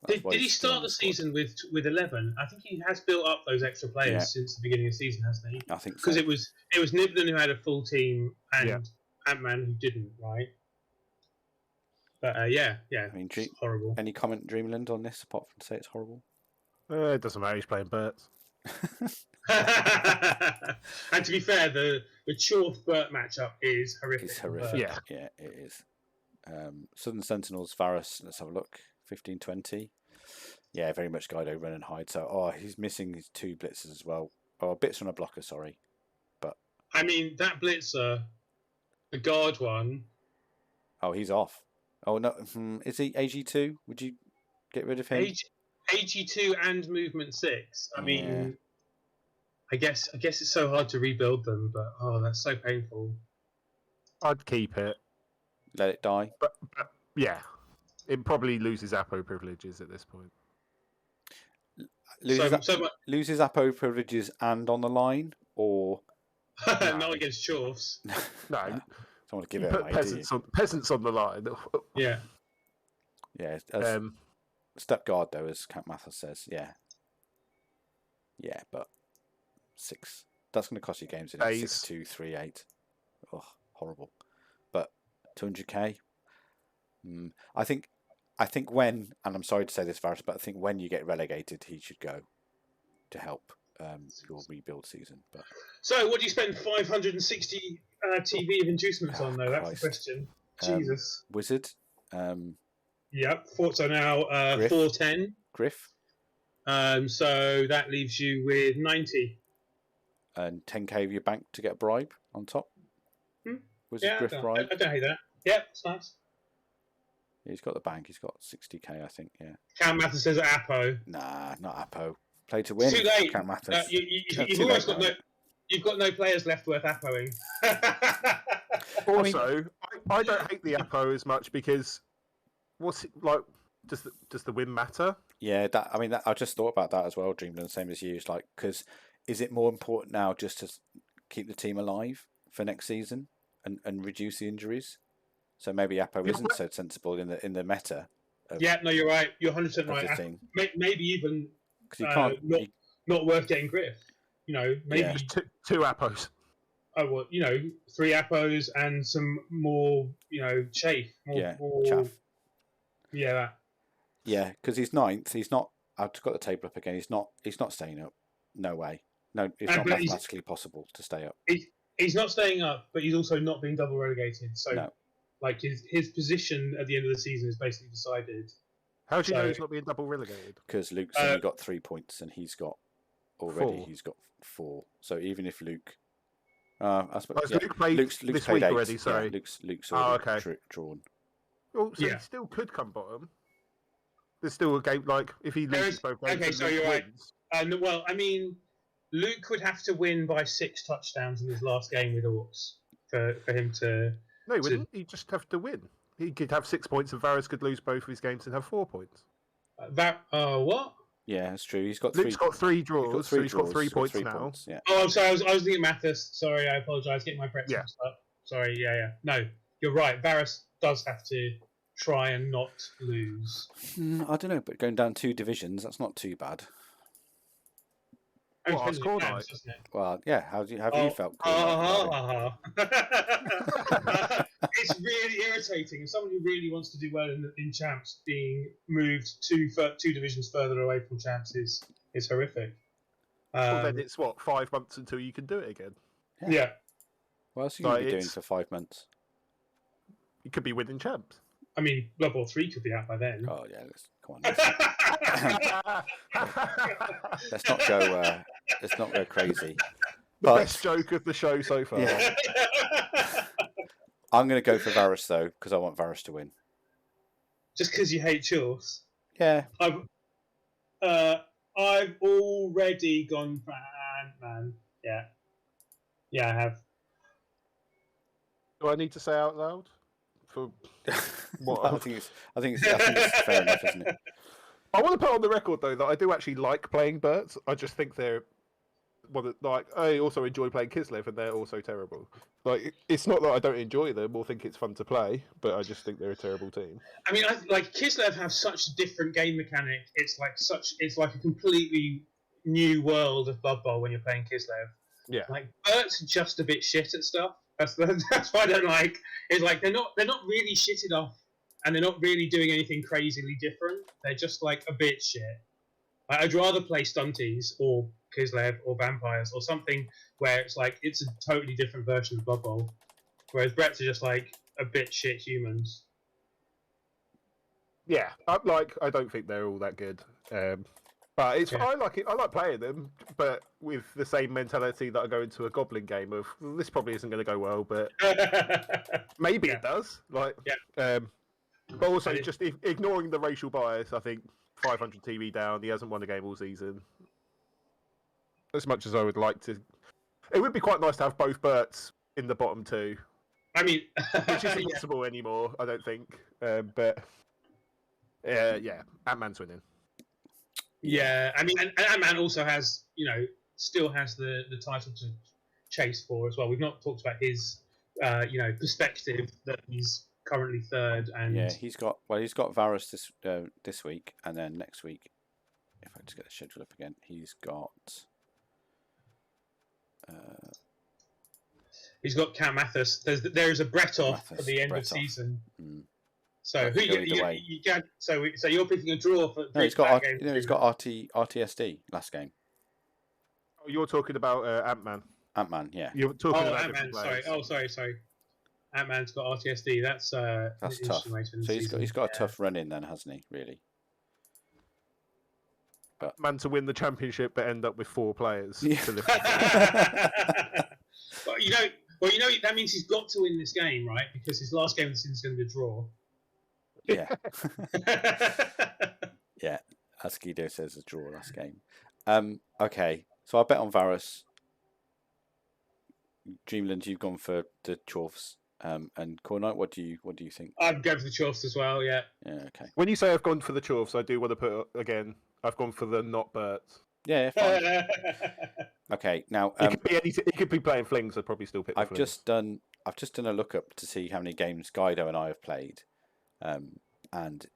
Did he start the season with 11? I think he has built up those extra players since the beginning of the season, hasn't he? I think so. Because it was Niblin who had a full team and Yeah. Ant-Man who didn't, right? But yeah, I mean, it's horrible. Any comment, Dreamland, on this apart from to say it's horrible? It doesn't matter. He's playing Berts. And to be fair, the Chorf-Burt matchup is horrific. It's horrific. Yeah. Yeah, it is. Southern Sentinels, Varus, let's have a look. 15-20. Yeah, very much Guido run and hide. So, he's missing his 2 blitzers as well. Oh, bits on a blocker, sorry. But I mean, that blitzer, the guard one. Oh, he's off. Oh, no. Is he AG2? Would you get rid of him? AG2 and movement 6. I mean, I guess it's so hard to rebuild them, but that's so painful. I'd keep it. Let it die. But yeah, it probably loses Apo privileges at this point. Loses Apo privileges and on the line, or not against Chorfs. No, don't want to give it away. Peasants on the line. Yeah. Yeah. Step guard though, as Count Mathas says. Yeah. Yeah, but 6. That's going to cost you games in 6-2, 3-8. Oh, horrible. But 200k. I think when, and I'm sorry to say this, Varus, but I think when you get relegated, he should go to help your rebuild season. But so, what do you spend 560 TV of inducements on, though? That's the question. Jesus. Wizard. Yep. So now 410. Griff. So that leaves you with 90. And 10k of your bank to get a bribe on top. Wizard Griff bribe. I don't hate that. Yep, it's nice. Yeah, he's got the bank. He's got 60k, I think. Yeah. Count Mathers says Apo. Nah, not Apo. Play to win. Too late. Count Mathers. You've almost got You've got no players left worth Apoing. Also, I don't hate the Apo as much because what's it like? Does the win matter? Yeah, I just thought about that as well, Dreamland, same as you. It's like, because is it more important now just to keep the team alive for next season and reduce the injuries? So maybe Apo isn't so sensible in the meta. Yeah, no, you're right. You're 100% right. Maybe even not worth getting Griff. Maybe two Apos. Oh well, 3 Apos and some more, chafe. Chaff. Yeah, that. Yeah, because he's 9th. He's not. I've got the table up again. He's not staying up. No way. No, it's not mathematically possible to stay up. He's not staying up, but he's also not being double relegated. So, his position at the end of the season is basically decided. How do you know he's not being double relegated? Because Luke's only got 3 points and he's got 4. So even if Luke, I suppose Luke played Luke's this played week 8. already. Sorry, Luke's already drawn. Well, so he still could come bottom. There's still a game if he loses both games. Okay, so you're right. Well, I mean, Luke would have to win by 6 touchdowns in his last game with Orcs for him to. No, he wouldn't. He'd just have to win. He could have 6 points, and Varus could lose both of his games and have 4 points. What? Yeah, that's true. He's got Luke's got 3 draws, so he's got 3 points now. Yeah. Oh, I'm sorry. I was looking at Mathis. Sorry, I apologise. Getting my preps mixed up. Sorry. Yeah. No, you're right. Varus does have to try and not lose. I don't know, but going down 2 divisions, that's not too bad. I mean, Well, it depends it's on your Khornight. plans, doesn't it? Well, yeah. Have you felt cool about It's really irritating. As someone who really wants to do well in champs, being moved two divisions further away from champs is horrific. Well, then it's 5 months until you can do it again. Yeah. What else are you going to be doing for 5 months? You could be winning champs. I mean, Blood Bowl 3 could be out by then. Oh yeah, come on. Let's not go. Let's not go crazy. The best joke of the show so far. Yeah. I'm going to go for Varus though, because I want Varus to win. Just because you hate Chills? Yeah. I've already gone for Ant-Man. Yeah. Yeah, I have. Do I need to say out loud? For what? I think it's fair enough, isn't it? I want to put on the record though that I do actually like playing Berts. I just think they're I also enjoy playing Kislev, and they're also terrible. Like, it's not that I don't enjoy them or think it's fun to play, but I just think they're a terrible team. I mean, Kislev have such a different game mechanic. It's like a completely new world of Blood Bowl when you're playing Kislev. Yeah. Like, Bert's just a bit shit at stuff. That's what I don't like. It's like they're not really shitted off, and they're not really doing anything crazily different. They're just like a bit shit. I'd rather play Stunties or Kislev or Vampires or something where it's like it's a totally different version of Blood Bowl. Whereas Brett's are just like a bit shit humans. Yeah, I don't think they're all that good. But it's Yeah. I like it. I like playing them, but with the same mentality that I go into a Goblin game of this probably isn't going to go well, but maybe it does. Like, but also just ignoring the racial bias. I think 500 TV down. He hasn't won a game all season. As much as I would like to, it would be quite nice to have both Berts in the bottom two. I mean, which isn't possible anymore, I don't think. But yeah, Ant-Man's winning. Yeah, I mean, and Ant-Man also has, still has the title to chase for as well. We've not talked about his, perspective that he's currently third, and yeah, he's got Varus this week, and then next week, if I just get the schedule up again, he's got. He's got Cam Mathis. There is a Bretov at the end of season. So who you can? So you're picking a draw for. No, he's got he's got RTSD last game. Oh, you're talking about Ant-Man. Ant-Man, yeah. You're talking about Ant-Man. Sorry. Ant-Man's got RTSD. That's tough. So he's got a tough run in then, hasn't he? Really. But man to win the championship, but end up with 4 players. Yeah. To lift Well, that means he's got to win this game, right? Because his last game of the season is going to be a draw. Yeah. Yeah. As Guido says, a draw last game. Okay. So I bet on Varus. Dreamland, you've gone for the Chorfs. And Khornight, what do you think? I've gone for the Chorfs as well, yeah. Yeah, okay. When you say I've gone for the Chorfs, I do want to put again. I've gone for the not Berts. Yeah, fine. Okay, now it could be playing Flings. I'd probably still pick. I've just done a look up to see how many games Guido and I have played, and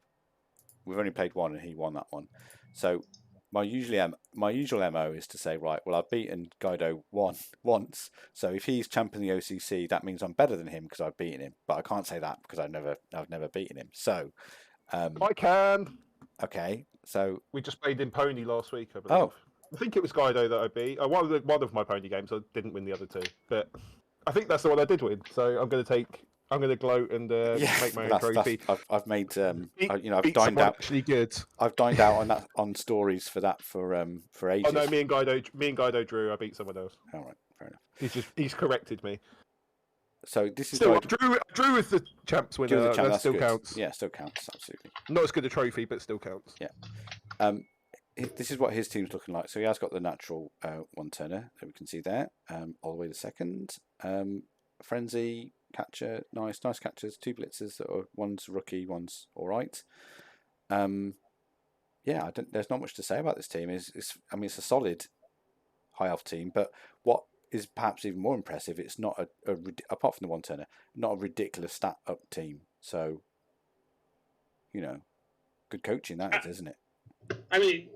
we've only played one, and he won that one. So my usual MO is to say, right, well, I've beaten Guido once, so if he's champion the OCC, that means I'm better than him because I've beaten him. But I can't say that because I've never beaten him. So I can. Okay, so we just played in Pony last week, I believe. I think it was Guido that I beat. I won one of my Pony games. I didn't win the other 2, but I think that's the one I did win. So I'm going to gloat and make my own trophy. I've made I've dined out. Actually, good. I've dined out on stories for that for ages. Oh no, me and Guido drew. I beat someone else. All right, fair enough. He's corrected me. So this is still, I drew with the champs winner. That still counts. Yeah, still counts, absolutely. Not as good a trophy, but still counts. Yeah. This is what his team's looking like. So he has got the natural one turner that we can see there, all the way to second. Frenzy, catcher, nice catchers, 2 blitzers that are one's rookie, one's all right. Yeah, there's not much to say about this team. It's a solid high elf team, but what is perhaps even more impressive, it's not apart from the one turner, not a ridiculous stat up team. So, good coaching that is, isn't it? I mean,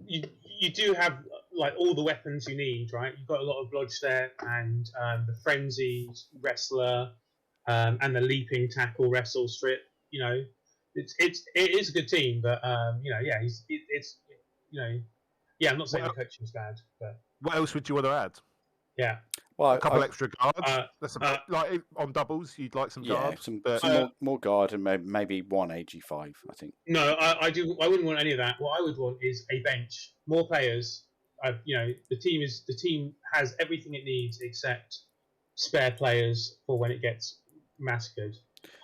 you do have like all the weapons you need, right? You've got a lot of Blodstep and the frenzied wrestler and the leaping tackle wrestle strip. You know, it is a good team, but yeah, it's yeah. I'm not saying the coaching's bad, but What else would you want to add? yeah. Well, A couple extra guards. Uh, That's about, like on doubles, you'd like some yeah, guards. some but more guard and maybe one AG5. I think. No, I wouldn't want any of that. What I would want is a bench, more players. The team has everything it needs except spare players for when it gets massacred.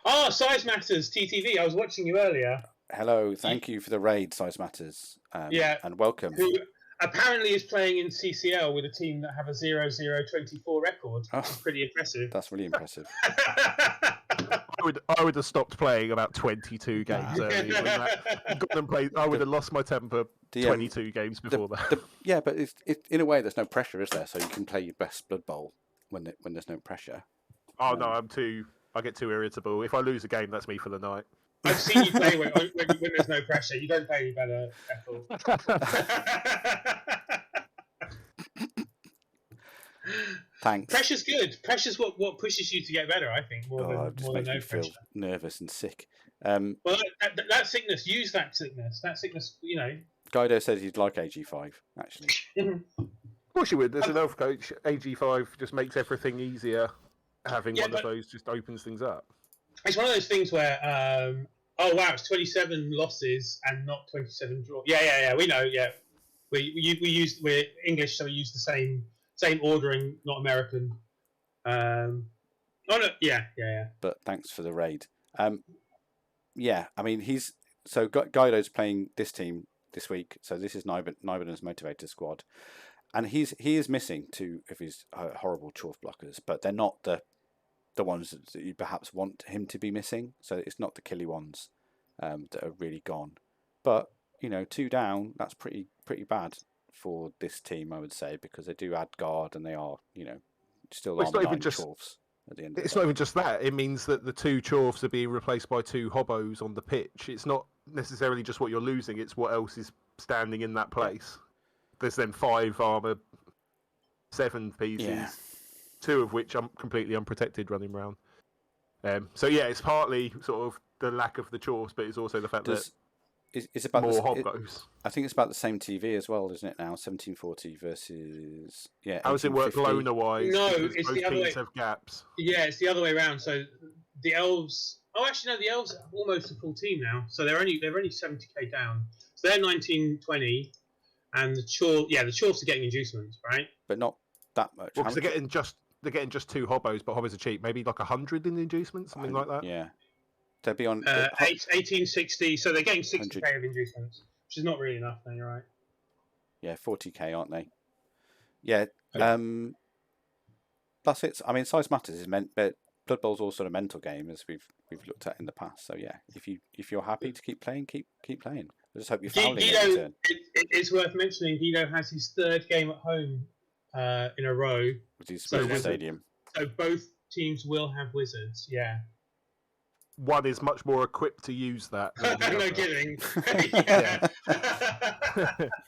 Oh, Size Matters TTV. I was watching you earlier. Hello, thank you for the raid, Size Matters. Yeah, and welcome. Who apparently is playing in CCL with a team that have a 0-0-24 record, which is pretty impressive. That's really impressive. I would have stopped playing about 22 games early. I would have lost my temper 22 games before that. Yeah, but it's in a way there's no pressure, is there? So you can play your best Blood Bowl when there's no pressure. Oh no, I get too irritable. If I lose a game, that's me for the night. I've seen you play when there's no pressure. You don't play any better, Ethel. Thanks. Pressure's good. Pressure's what pushes you to get better, I think, more than no me pressure. feel nervous and sick. Well, that sickness, use that sickness. That sickness, Guido said he'd like AG5, actually. Of course you would. There's an elf coach. AG5 just makes everything easier. Having one of those just opens things up. It's one of those things where, oh wow, it's 27 losses and not 27 draws. Yeah. We know. Yeah, we're English, so we use the same ordering, not American. Oh no, yeah. But thanks for the raid. Yeah, I mean Guido's playing this team this week, so this is Niben's motivator squad, and he is missing two of his horrible Chorf blockers, but they're not the ones that you perhaps want him to be missing. So it's not the killy ones that are really gone. But 2 down, that's pretty bad for this team, I would say, because they do add guard and they are still on the Chorfs at the end. It's not even just that. It means that the 2 Chorfs are being replaced by 2 hobos on the pitch. It's not necessarily just what you're losing; it's what else is standing in that place. There's then 5 armor, 7 pieces. Yeah. 2 of which are completely unprotected running around. So yeah, it's partly sort of the lack of the chores, but it's also the fact that it's about more hobos. I think it's about the same TV as well, isn't it now? 1740 versus How does it work loner wise? No, it's the other way. Have gaps. Yeah, it's the other way around. So the elves. Oh, actually no, the elves are almost a full team now. So they're only 70k down. So they're 1920, and the Chorfs are getting inducements, right? But not that much. Well, because they're getting just 2 hobos, but hobos are cheap. Maybe like 100 in the inducements, something like that. Yeah, they'd be on 1860. So they're getting 60k of inducements, which is not really enough. Then you're right. Yeah, 40k, aren't they? Yeah. That's it. I mean, size matters is meant, but Blood Bowl's also a mental game, as we've looked at in the past. So yeah, if you're happy to keep playing, keep playing. I just hope you're fouling every turn. It's worth mentioning. Guido has his 3rd game at home in a row. With his stadium. So both teams will have wizards. Yeah. One is much more equipped to use that. No kidding.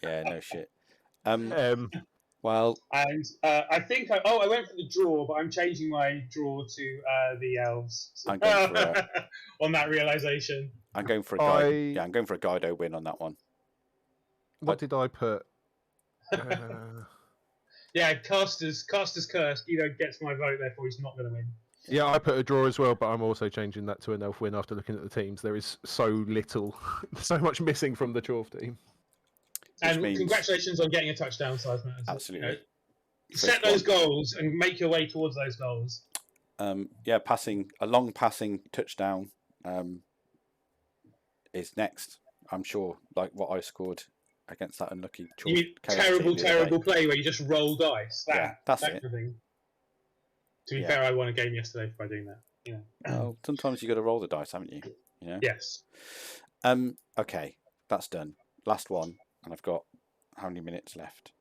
Yeah, no shit. Well, and I think I went for the draw, but I'm changing my draw to the elves. I'm going for on that realization. I'm going for a Guido. Yeah, I'm going for a Guido win on that one. What did I put? Yeah, Caster's curse. Guido gets my vote, therefore he's not going to win. Yeah, I put a draw as well, but I'm also changing that to an elf win after looking at the teams. There is so little, so much missing from the Chorf team. And congratulations on getting a touchdown, Size Matters. Absolutely. Set those goals and make your way towards those goals. Yeah, a long passing touchdown is next. I'm sure, like what I scored against that unlucky Chorf. Terrible play where you just roll dice. That's it. Thing. To be fair, I won a game yesterday by doing that. Yeah. Well, sometimes you got to roll the dice, haven't you? Yes. Okay, that's done. Last one, and I've got how many minutes left?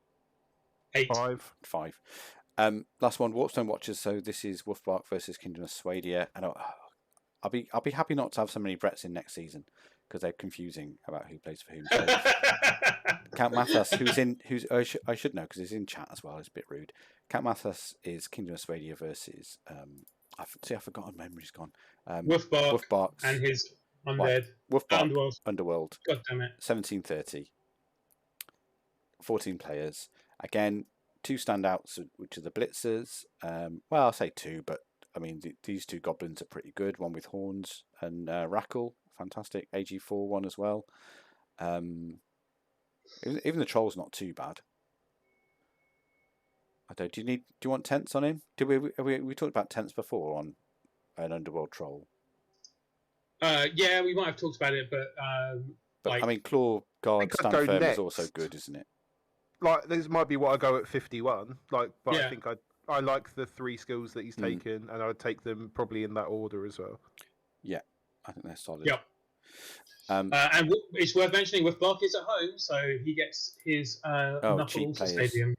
8. 5. Last one, Warpstone Watchers. So this is Wolfbark versus Kingdom of Swadia, and I'll be happy not to have so many Bretts in next season because they're confusing about who plays for whom. Count Mathas, I should know because he's in chat as well. It's a bit rude. Count Mathas is Kingdom of Swadia versus I forgot. My memory's gone. Wolfbark and his undead. Wolfbark Underworld. God damn it. 1730. 14 players. Again, 2 standouts, which are the Blitzers. Well, I'll say 2, but I mean these 2 goblins are pretty good. One with horns and Rackle, fantastic. AG4 one as well. Even the troll's not too bad. I don't. Do you want tents on him? Did we talked about tents before on an Underworld troll? Yeah, we might have talked about it, but I mean, Claw Guard Stand Firm is also good, isn't it? Like this might be what I go at 51. But Yeah. I think I like the 3 skills that he's taken, and I'd take them probably in that order as well. Yeah, I think they're solid. Yep. And it's worth mentioning Wolfbark is at home, so he gets his Knuckles Stadium.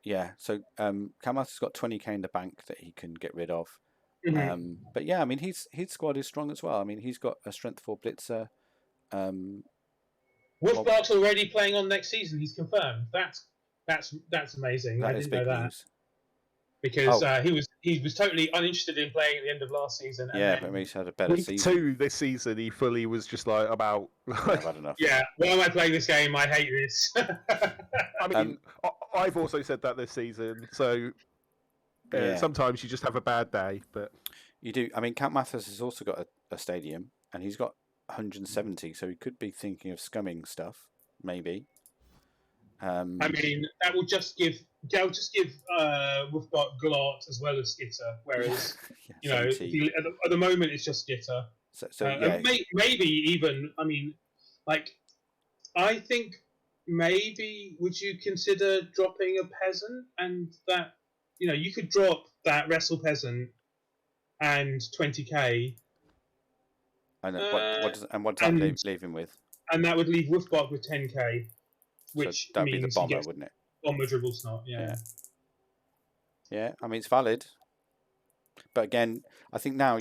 Yeah, so Kamas has got 20k in the bank that he can get rid of. Mm-hmm. But yeah, I mean, his squad is strong as well. I mean, he's got a strength 4 blitzer. Wolfbark's already playing on next season. He's confirmed. That's amazing. I didn't know that. News. Because he was totally uninterested in playing at the end of last season. And but he's had a better season. 2 this season, he fully was just like, I'm out. I've had enough. Yeah, why am I playing this game? I hate this. I mean, I've also said that this season, so sometimes you just have a bad day. But you do. I mean, Count Mathas has also got a stadium, and he's got 170, so he could be thinking of scumming stuff, maybe. I mean, that will just give Wolfbark Glart as well as Skitter, whereas at the moment it's just Skitter. Maybe even, I mean, I think maybe would you consider dropping a peasant, and that you could drop that Wrestle Peasant and 20k. And what does that leave him with? And that would leave Wolfbark with 10k. Which so that'd be the bomber, wouldn't it? Bomber dribble snot, yeah. Yeah, I mean it's valid, but again, I think now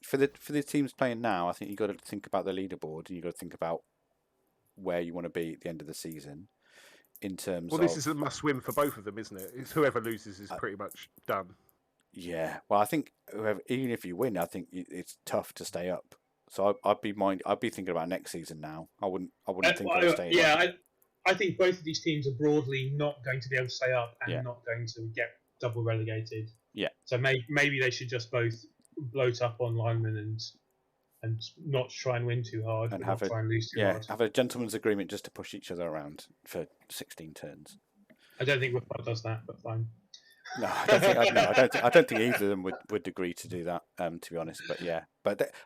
for the teams playing now, I think you got to think about the leaderboard and you got to think about where you want to be at the end of the season in terms. Well, this is a must-win for both of them, isn't it? It's whoever loses is pretty much done. Yeah, well, I think even if you win, I think it's tough to stay up. So I'd be thinking about next season now. I wouldn't think about staying up. I think both of these teams are broadly not going to be able to stay up and not going to get double relegated. Yeah. So maybe they should just both bloat up on linemen and not try and win too hard and try and lose too hard. Have a gentleman's agreement just to push each other around for 16 turns. I don't think Wolfbark does that, but fine. No, I don't think either of them would agree to do that. To be honest, but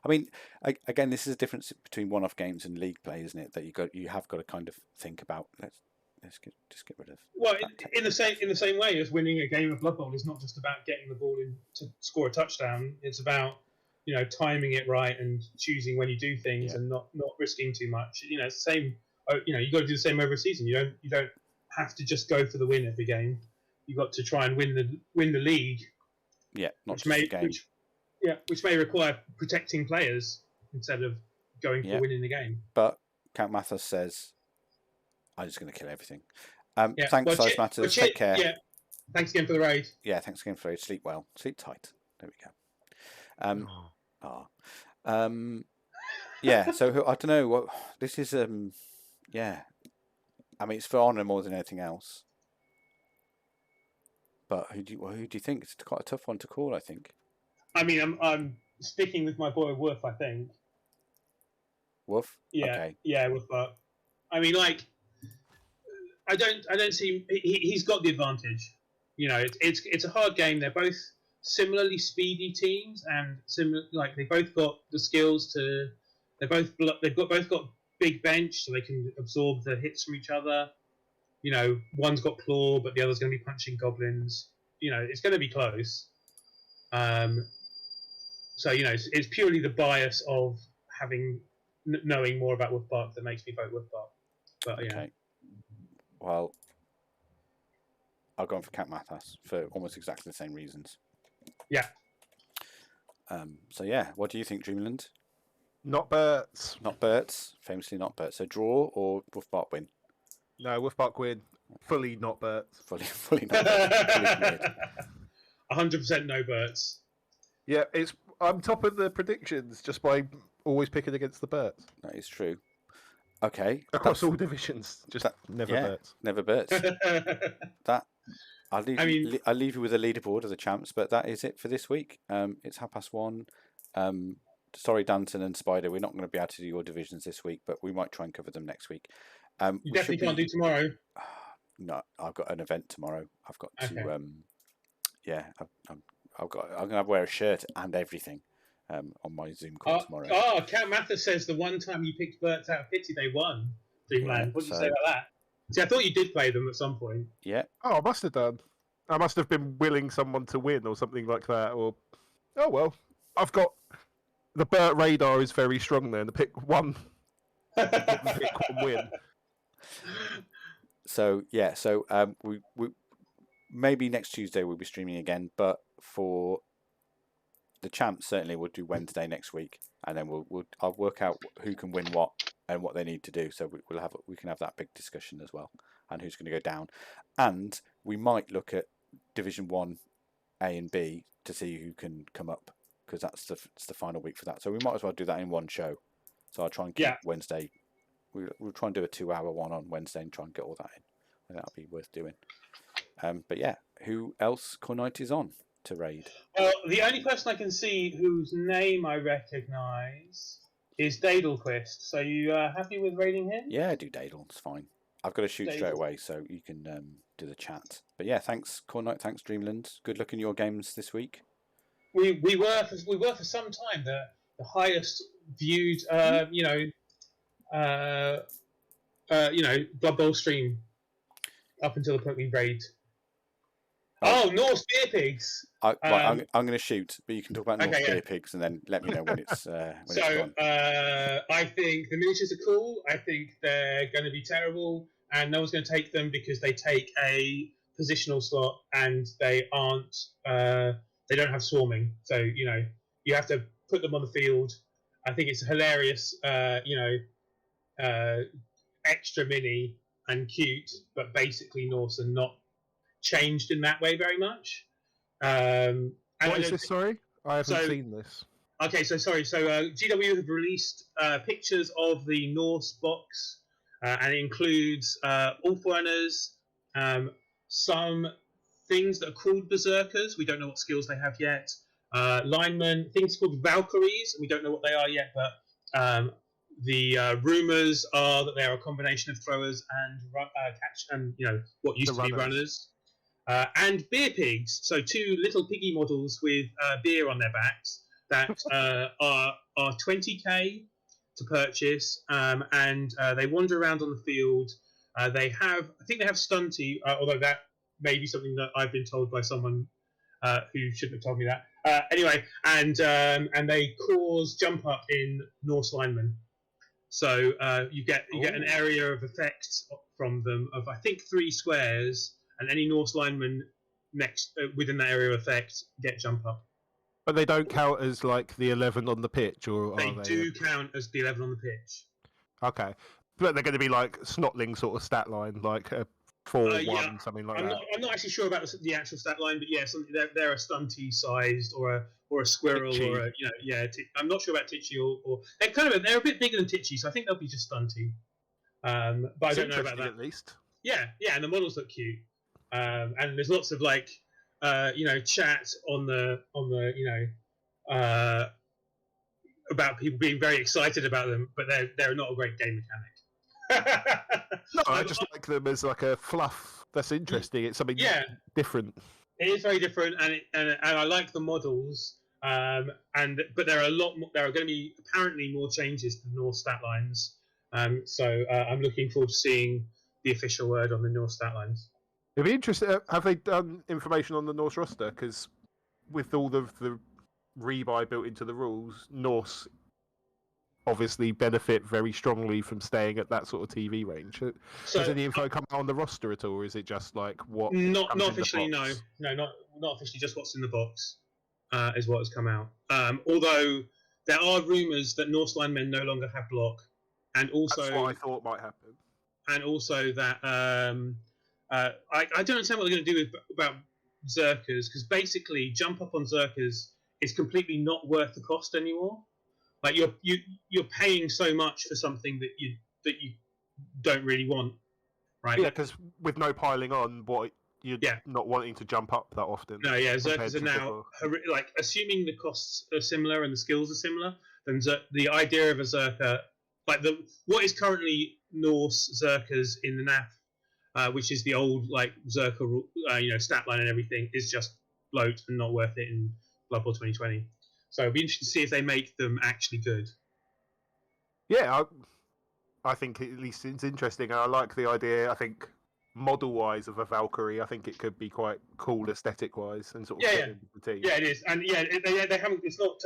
I mean, again, this is a difference between one-off games and league play, isn't it? That you have got to kind of think about. Let's get rid of. Well, in the same way as winning a game of Blood Bowl is not just about getting the ball in to score a touchdown. It's about timing it right and choosing when you do things and not risking too much. It's the same. You got to do the same over a season. You don't have to just go for the win every game. You've got to try and win the league. Yeah, not just the game. Which may require protecting players instead of going for winning the game. But Count Mathas says, "I'm just going to kill everything." Thanks, Size Matters. Take care. Yeah. Thanks again for the raid. Yeah, thanks again for the raid. Sleep well. Sleep tight. There we go. Yeah. So I don't know what this is. Yeah. I mean, it's for honour more than anything else. But who do you think? It's quite a tough one to call, I think. I mean, I'm sticking with my boy Wolf. I think. Wolf. Yeah. Okay. Yeah, Wolf. But I mean, I don't see. He's got the advantage. It's a hard game. They're both similarly speedy teams, and they both got the skills to. They've both got big bench, so they can absorb the hits from each other. One's got claw, but the other's going to be punching goblins. It's going to be close. So it's purely the bias of knowing more about Wolfbark that makes me vote Wolfbark. But okay. Well, I'll go on for Count Mathas for almost exactly the same reasons. Yeah. So yeah, what do you think, Dreamland? Not Bert's. Not Bert's. Famously not Bert's. So draw or Wolfbark win? No, Wolfpack win. Fully not Berts. Fully not. Fully committed. 100% no Berts. Yeah, I'm top of the predictions just by always picking against the Berts. That is true. Okay. Across all divisions, just never Berts. Never Berts. That I'll leave you with a leaderboard of the champs, but that is it for this week. It's 1:30. Sorry, Danton and Spider, we're not going to be able to do your divisions this week, but we might try and cover them next week. You definitely can't do tomorrow. No, I've got an event tomorrow. I've got to. I'm going to wear a shirt and everything on my Zoom call tomorrow. Cat Mathis says the one time you picked Berts out of pity, they won Dreamland. What did you say about that? See, I thought you did play them at some point. Yeah. Oh, I must have done. I must have been willing someone to win or something like that. Or, oh well, I've got the Bert radar is very strong then. The pick one win. So we maybe next Tuesday we'll be streaming again, but for the champs certainly we'll do Wednesday next week, and then I'll work out who can win what and what they need to do. So we can have that big discussion as well, and who's going to go down, and we might look at Division 1 A and B to see who can come up, because that's the final week for that. So we might as well do that in one show. So I'll try and keep Wednesday. We'll try and do a 2-hour one on Wednesday and try and get all that in. I think that'll be worth doing. But yeah, who else Khornight is on to raid? Well, the only person I can see whose name I recognise is Daedalquist. So you happy with raiding him? Yeah, do Daedal. It's fine. I've got to shoot straight away, so you can do the chat. But yeah, thanks Khornight, thanks Dreamland. Good luck in your games this week. We were for some time the highest viewed Blood Bowl stream up until the point we raid. Norse Beer Pigs. I'm going to shoot, but you can talk about Norse Beer Pigs and then let me know when it's it's gone. I think the miniatures are cool. I think they're going to be terrible, and no one's going to take them because they take a positional slot and they aren't. They don't have swarming, so you have to put them on the field. I think it's hilarious, extra mini and cute, but basically Norse and not changed in that way very much. What is this? Sorry, I haven't seen this. Okay, so sorry. So GW have released pictures of the Norse box, and it includes Allforeigners, some things that are called berserkers. We don't know what skills they have yet. Linemen, things called Valkyries. We don't know what they are yet, but the rumours are that they are a combination of throwers and catch, and what used to be runners. And beer pigs, so 2 little piggy models with beer on their backs that are 20k to purchase, and they wander around on the field. I think they have stunty, although that may be something that I've been told by someone who shouldn't have told me that. Anyway, and they cause jump up in Norse linemen. So you get an area of effect from them of I think 3 squares, and any Norse lineman next within that area of effect get jump up. But they don't count as like the 11 on the pitch, or they do count as the 11 on the pitch. Okay, but they're going to be like Snotling sort of stat line, like a 4-1, something like that. I'm not actually sure about the actual stat line, but yeah, they're a stunty sized or a squirrel Titchy. Or I'm not sure about Titchy or they're a bit bigger than Titchy, so I think they'll be just stunty. But I don't know about that. At least. Yeah, and the models look cute. And there's lots of chat on the about people being very excited about them, but they're not a great game mechanic. No, I just like them as like a fluff. That's interesting. It's something different. It is very different, and I like the models. But there are going to be apparently more changes to the Norse stat lines. So I'm looking forward to seeing the official word on the Norse stat lines. It'd be interesting. Have they done information on the Norse roster? Because with all of the rebuy built into the rules, Norse obviously benefit very strongly from staying at that sort of TV range. Has any info come out on the roster at all, or is it just like what? Not officially, no, not officially. Just what's in the box is what has come out. Although there are rumours that Norse linemen no longer have block, and also that's what I thought might happen. and also that I don't understand what they're going to do about Zerkers, because basically jump up on Zerkers is completely not worth the cost anymore. Like you're paying so much for something that you don't really want, right? Yeah, because with no piling on, what you're not wanting to jump up that often. No, yeah, Zerkers are now like, assuming the costs are similar and the skills are similar, then the idea of a Zerker, like what is currently Norse Zerkers in the NAF, which is the old like Zerker, stat line and everything, is just bloat and not worth it in Blood Bowl 2020. So it'll be interesting to see if they make them actually good. Yeah, I think at least it's interesting. I like the idea. I think model-wise of a Valkyrie, I think it could be quite cool aesthetic-wise and sort of fit into the team. Yeah, it is, and they haven't. It's not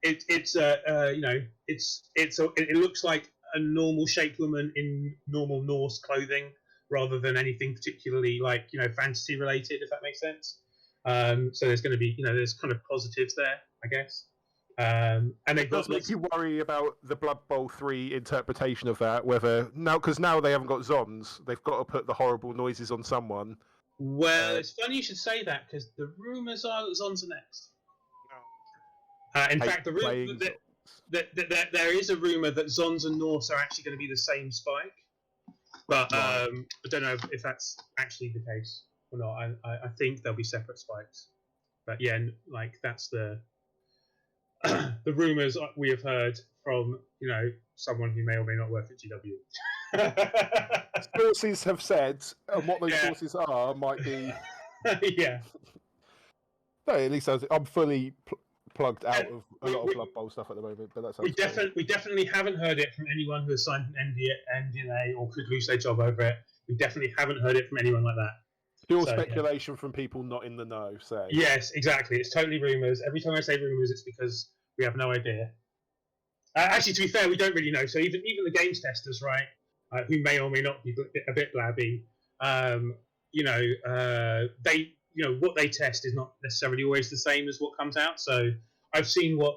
it looks like a normal shaped woman in normal Norse clothing rather than anything particularly like fantasy related, if that makes sense. So there's going to be there's kind of positives there, I guess. And it does make you worry about the Blood Bowl 3 interpretation of that, whether because now they haven't got Zons, they've got to put the horrible noises on someone. Well, it's funny you should say that, because the rumours are that Zons are next. In fact, there is a rumour that Zons and Norse are actually going to be the same spike, but I don't know if that's actually the case or not. I think they'll be separate spikes, but yeah, like that's the rumours we have heard from someone who may or may not work at GW. Sources have said, and what those sources are might be. Yeah. No, at least I'm fully plugged out of a lot of Blood Bowl stuff at the moment, but that's we definitely haven't heard it from anyone who has signed an NDA or could lose their job over it. We definitely haven't heard it from anyone like that. Pure speculation from people not in the know. Say yes, exactly. It's totally rumours. Every time I say rumours, it's because we have no idea. Actually, to be fair, we don't really know. So even the games testers, right, who may or may not be a bit blabby, they what they test is not necessarily always the same as what comes out. So I've seen what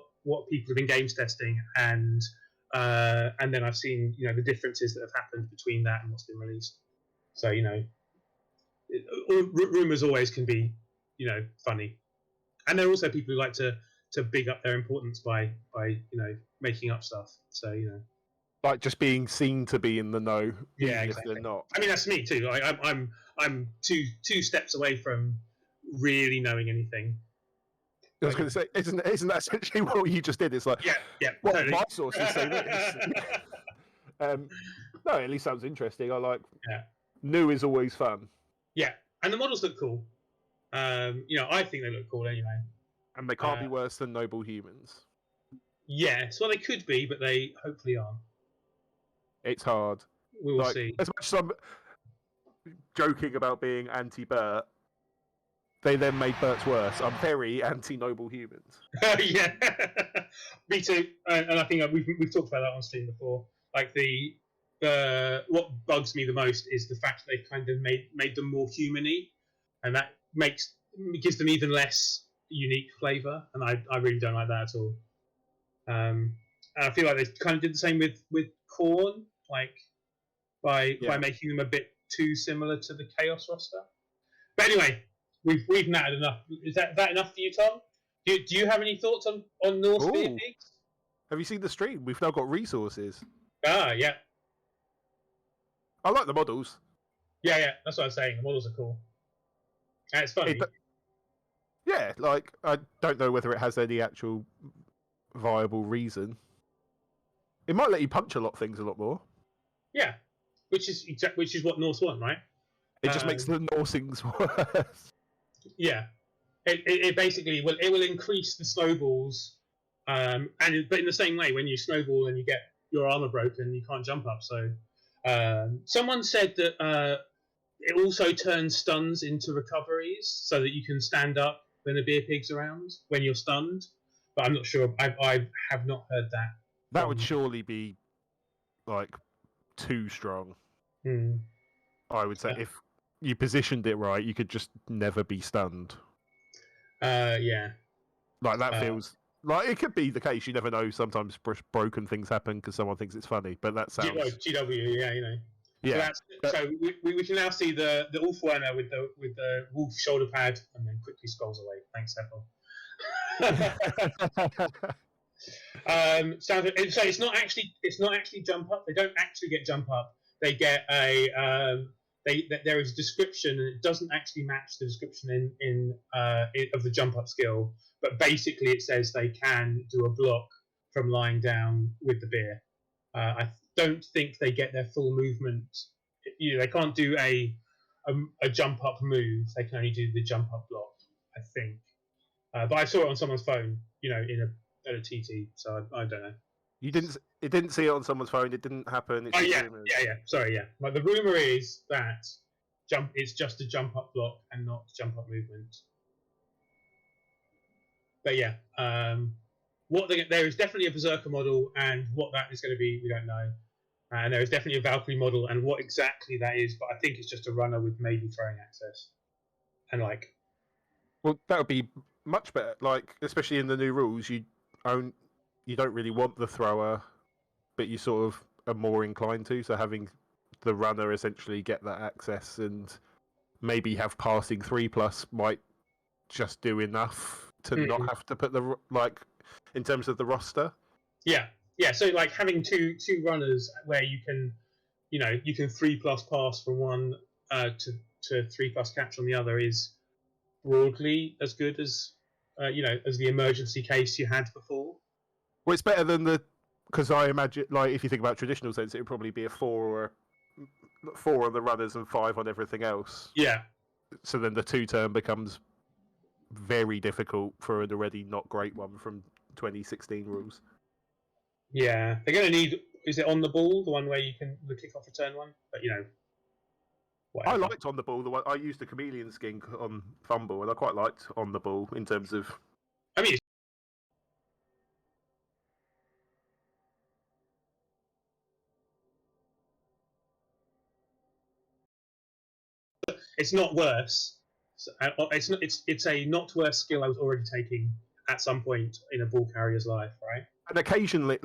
people have been games testing, and then I've seen the differences that have happened between that and what's been released. So rumors always can be funny, and there are also people who like to big up their importance by making up stuff. So like just being seen to be in the know, yeah, even exactly. if they're not. I mean, that's me too. Like, I'm two steps away from really knowing anything. I was going to say, isn't that essentially what you just did? It's like, yeah. What totally. My sources say this. No, at least sounds interesting. I like. Yeah. New is always fun. Yeah, and the models look cool. I think they look cool anyway. And they can't be worse than noble humans. Yes, well, they could be, but they hopefully aren't. It's hard. We will see. As much as I'm joking about being anti-Bert, they then made Bert's worse. I'm very anti-noble humans. Yeah, me too. And I think we've talked about that on stream before. Like what bugs me the most is the fact that they've kind of made them more human-y, and that gives them even less unique flavour, and I really don't like that at all. And I feel like they kind of did the same with Khorn, like by making them a bit too similar to the Chaos roster. But anyway, we've nattered enough. Is that enough for you, Tom? Do you have any thoughts on Norse Spear Pigs? Have you seen the stream? We've now got resources. Yeah. I like the models. Yeah, that's what I was saying. The models are cool. And it's funny. Yeah, like, I don't know whether it has any actual viable reason. It might let you punch things a lot more. Yeah, which is what Norse want, right? It just makes the Norsings worse. Yeah, it basically will increase the snowballs, but in the same way, when you snowball and you get your armor broken, you can't jump up. So someone said that it also turns stuns into recoveries, so that you can stand up when the beer pig's around when you're stunned. But I'm not sure. I have not heard that. That would surely be like too strong. I would say if you positioned it right, you could just never be stunned. Yeah. Like that feels like it could be the case. You never know. Sometimes broken things happen because someone thinks it's funny. But that sounds GW. Yeah, Yeah. So we can now see the Ulf Werner with the wolf shoulder pad, and then quickly scrolls away. Thanks, Ethel. So it's not actually jump up. They don't actually get jump up. They get there is a description, and it doesn't actually match the description of the jump up skill. But basically, it says they can do a block from lying down with the beer. I don't think they get their full movement. They can't do a jump up move. They can only do the jump up block, I think. But I saw it on someone's phone, at a TT. So I don't know. You didn't see it on someone's phone. It didn't happen. It's yeah. Sorry, yeah. But the rumor is that it's just a jump up block and not jump up movement. But yeah, there is definitely a Berserker model, and what that is going to be, we don't know. And there is definitely a Valkyrie model, and what exactly that is, but I think it's just a runner with maybe throwing access. And well, that would be much better. Especially in the new rules, you don't really want the thrower, but you sort of are more inclined to. So having the runner essentially get that access and maybe have passing 3+ might just do enough to not have to put in terms of the roster. Yeah. So having two runners where you can 3+ pass from one to 3+ catch on the other is broadly as good as as the emergency case you had before. Well, it's better than because I imagine if you think about traditional sense, it would probably be a 4 on the runners and 5 on everything else. Yeah. So then the 2-turn becomes very difficult for an already not great one from 2016 rules. Yeah, they're going to need. Is it on the ball, the one where you can the kick off return one? But whatever. I liked on the ball. The one I used the chameleon skin on fumble, and I quite liked on the ball in terms of. I mean, it's not worse. It's a not worse skill I was already taking at some point in a ball carrier's life, right? And occasionally,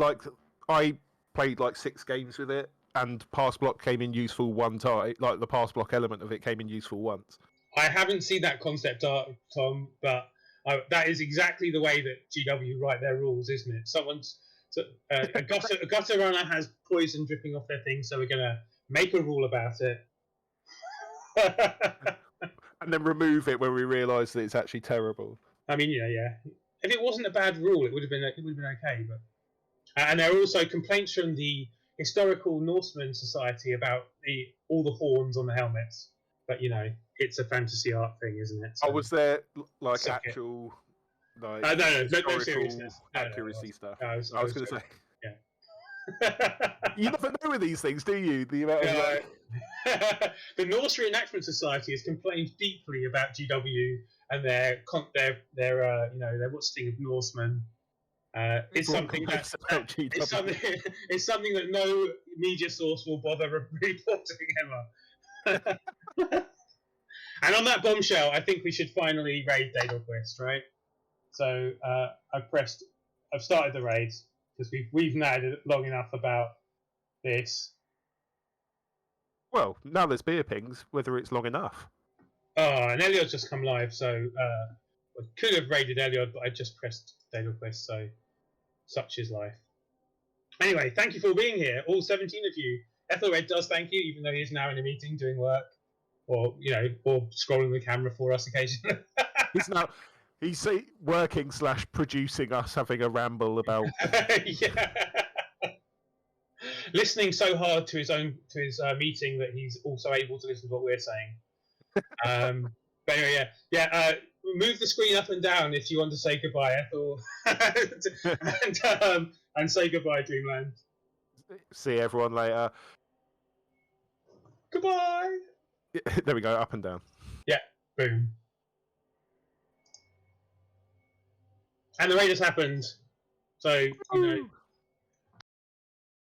I played 6 games with it, and pass block came in useful one time. The pass block element of it came in useful once. I haven't seen that concept art, Tom, but that is exactly the way that GW write their rules, isn't it? A gutter runner has poison dripping off their thing, so we're gonna make a rule about it. And then remove it when we realise that it's actually terrible. I mean, yeah. If it wasn't a bad rule, it would have been okay. But and there are also complaints from the Historical Norseman Society about all the horns on the helmets. But it's a fantasy art thing, isn't it? So, was there actual no seriousness, accuracy stuff? I was going to say. Yeah. You never know with these things, do you? The amount of the Norse Reenactment Society has complained deeply about GW and their worsting of Norsemen. It's something that no media source will bother reporting ever. And on that bombshell, I think we should finally raid Daedalquist, right? So I've started the raid because we've nagged long enough about this. Well, now there's beer pings, whether it's long enough. Oh, and Eliod's just come live, so I could have raided Eliod, but I just pressed Daedalquist, so such is life. Anyway, thank you for being here, all 17 of you. Ethelred does thank you, even though he's now in a meeting doing work, or scrolling the camera for us occasionally. He's working / producing us having a ramble about. Yeah. Listening so hard to his meeting that he's also able to listen to what we're saying. But anyway, yeah. Move the screen up and down if you want to say goodbye, Ethel, and say goodbye, Dreamland. See everyone later. Goodbye. There we go, up and down. Yeah, boom. And the raid has happened. So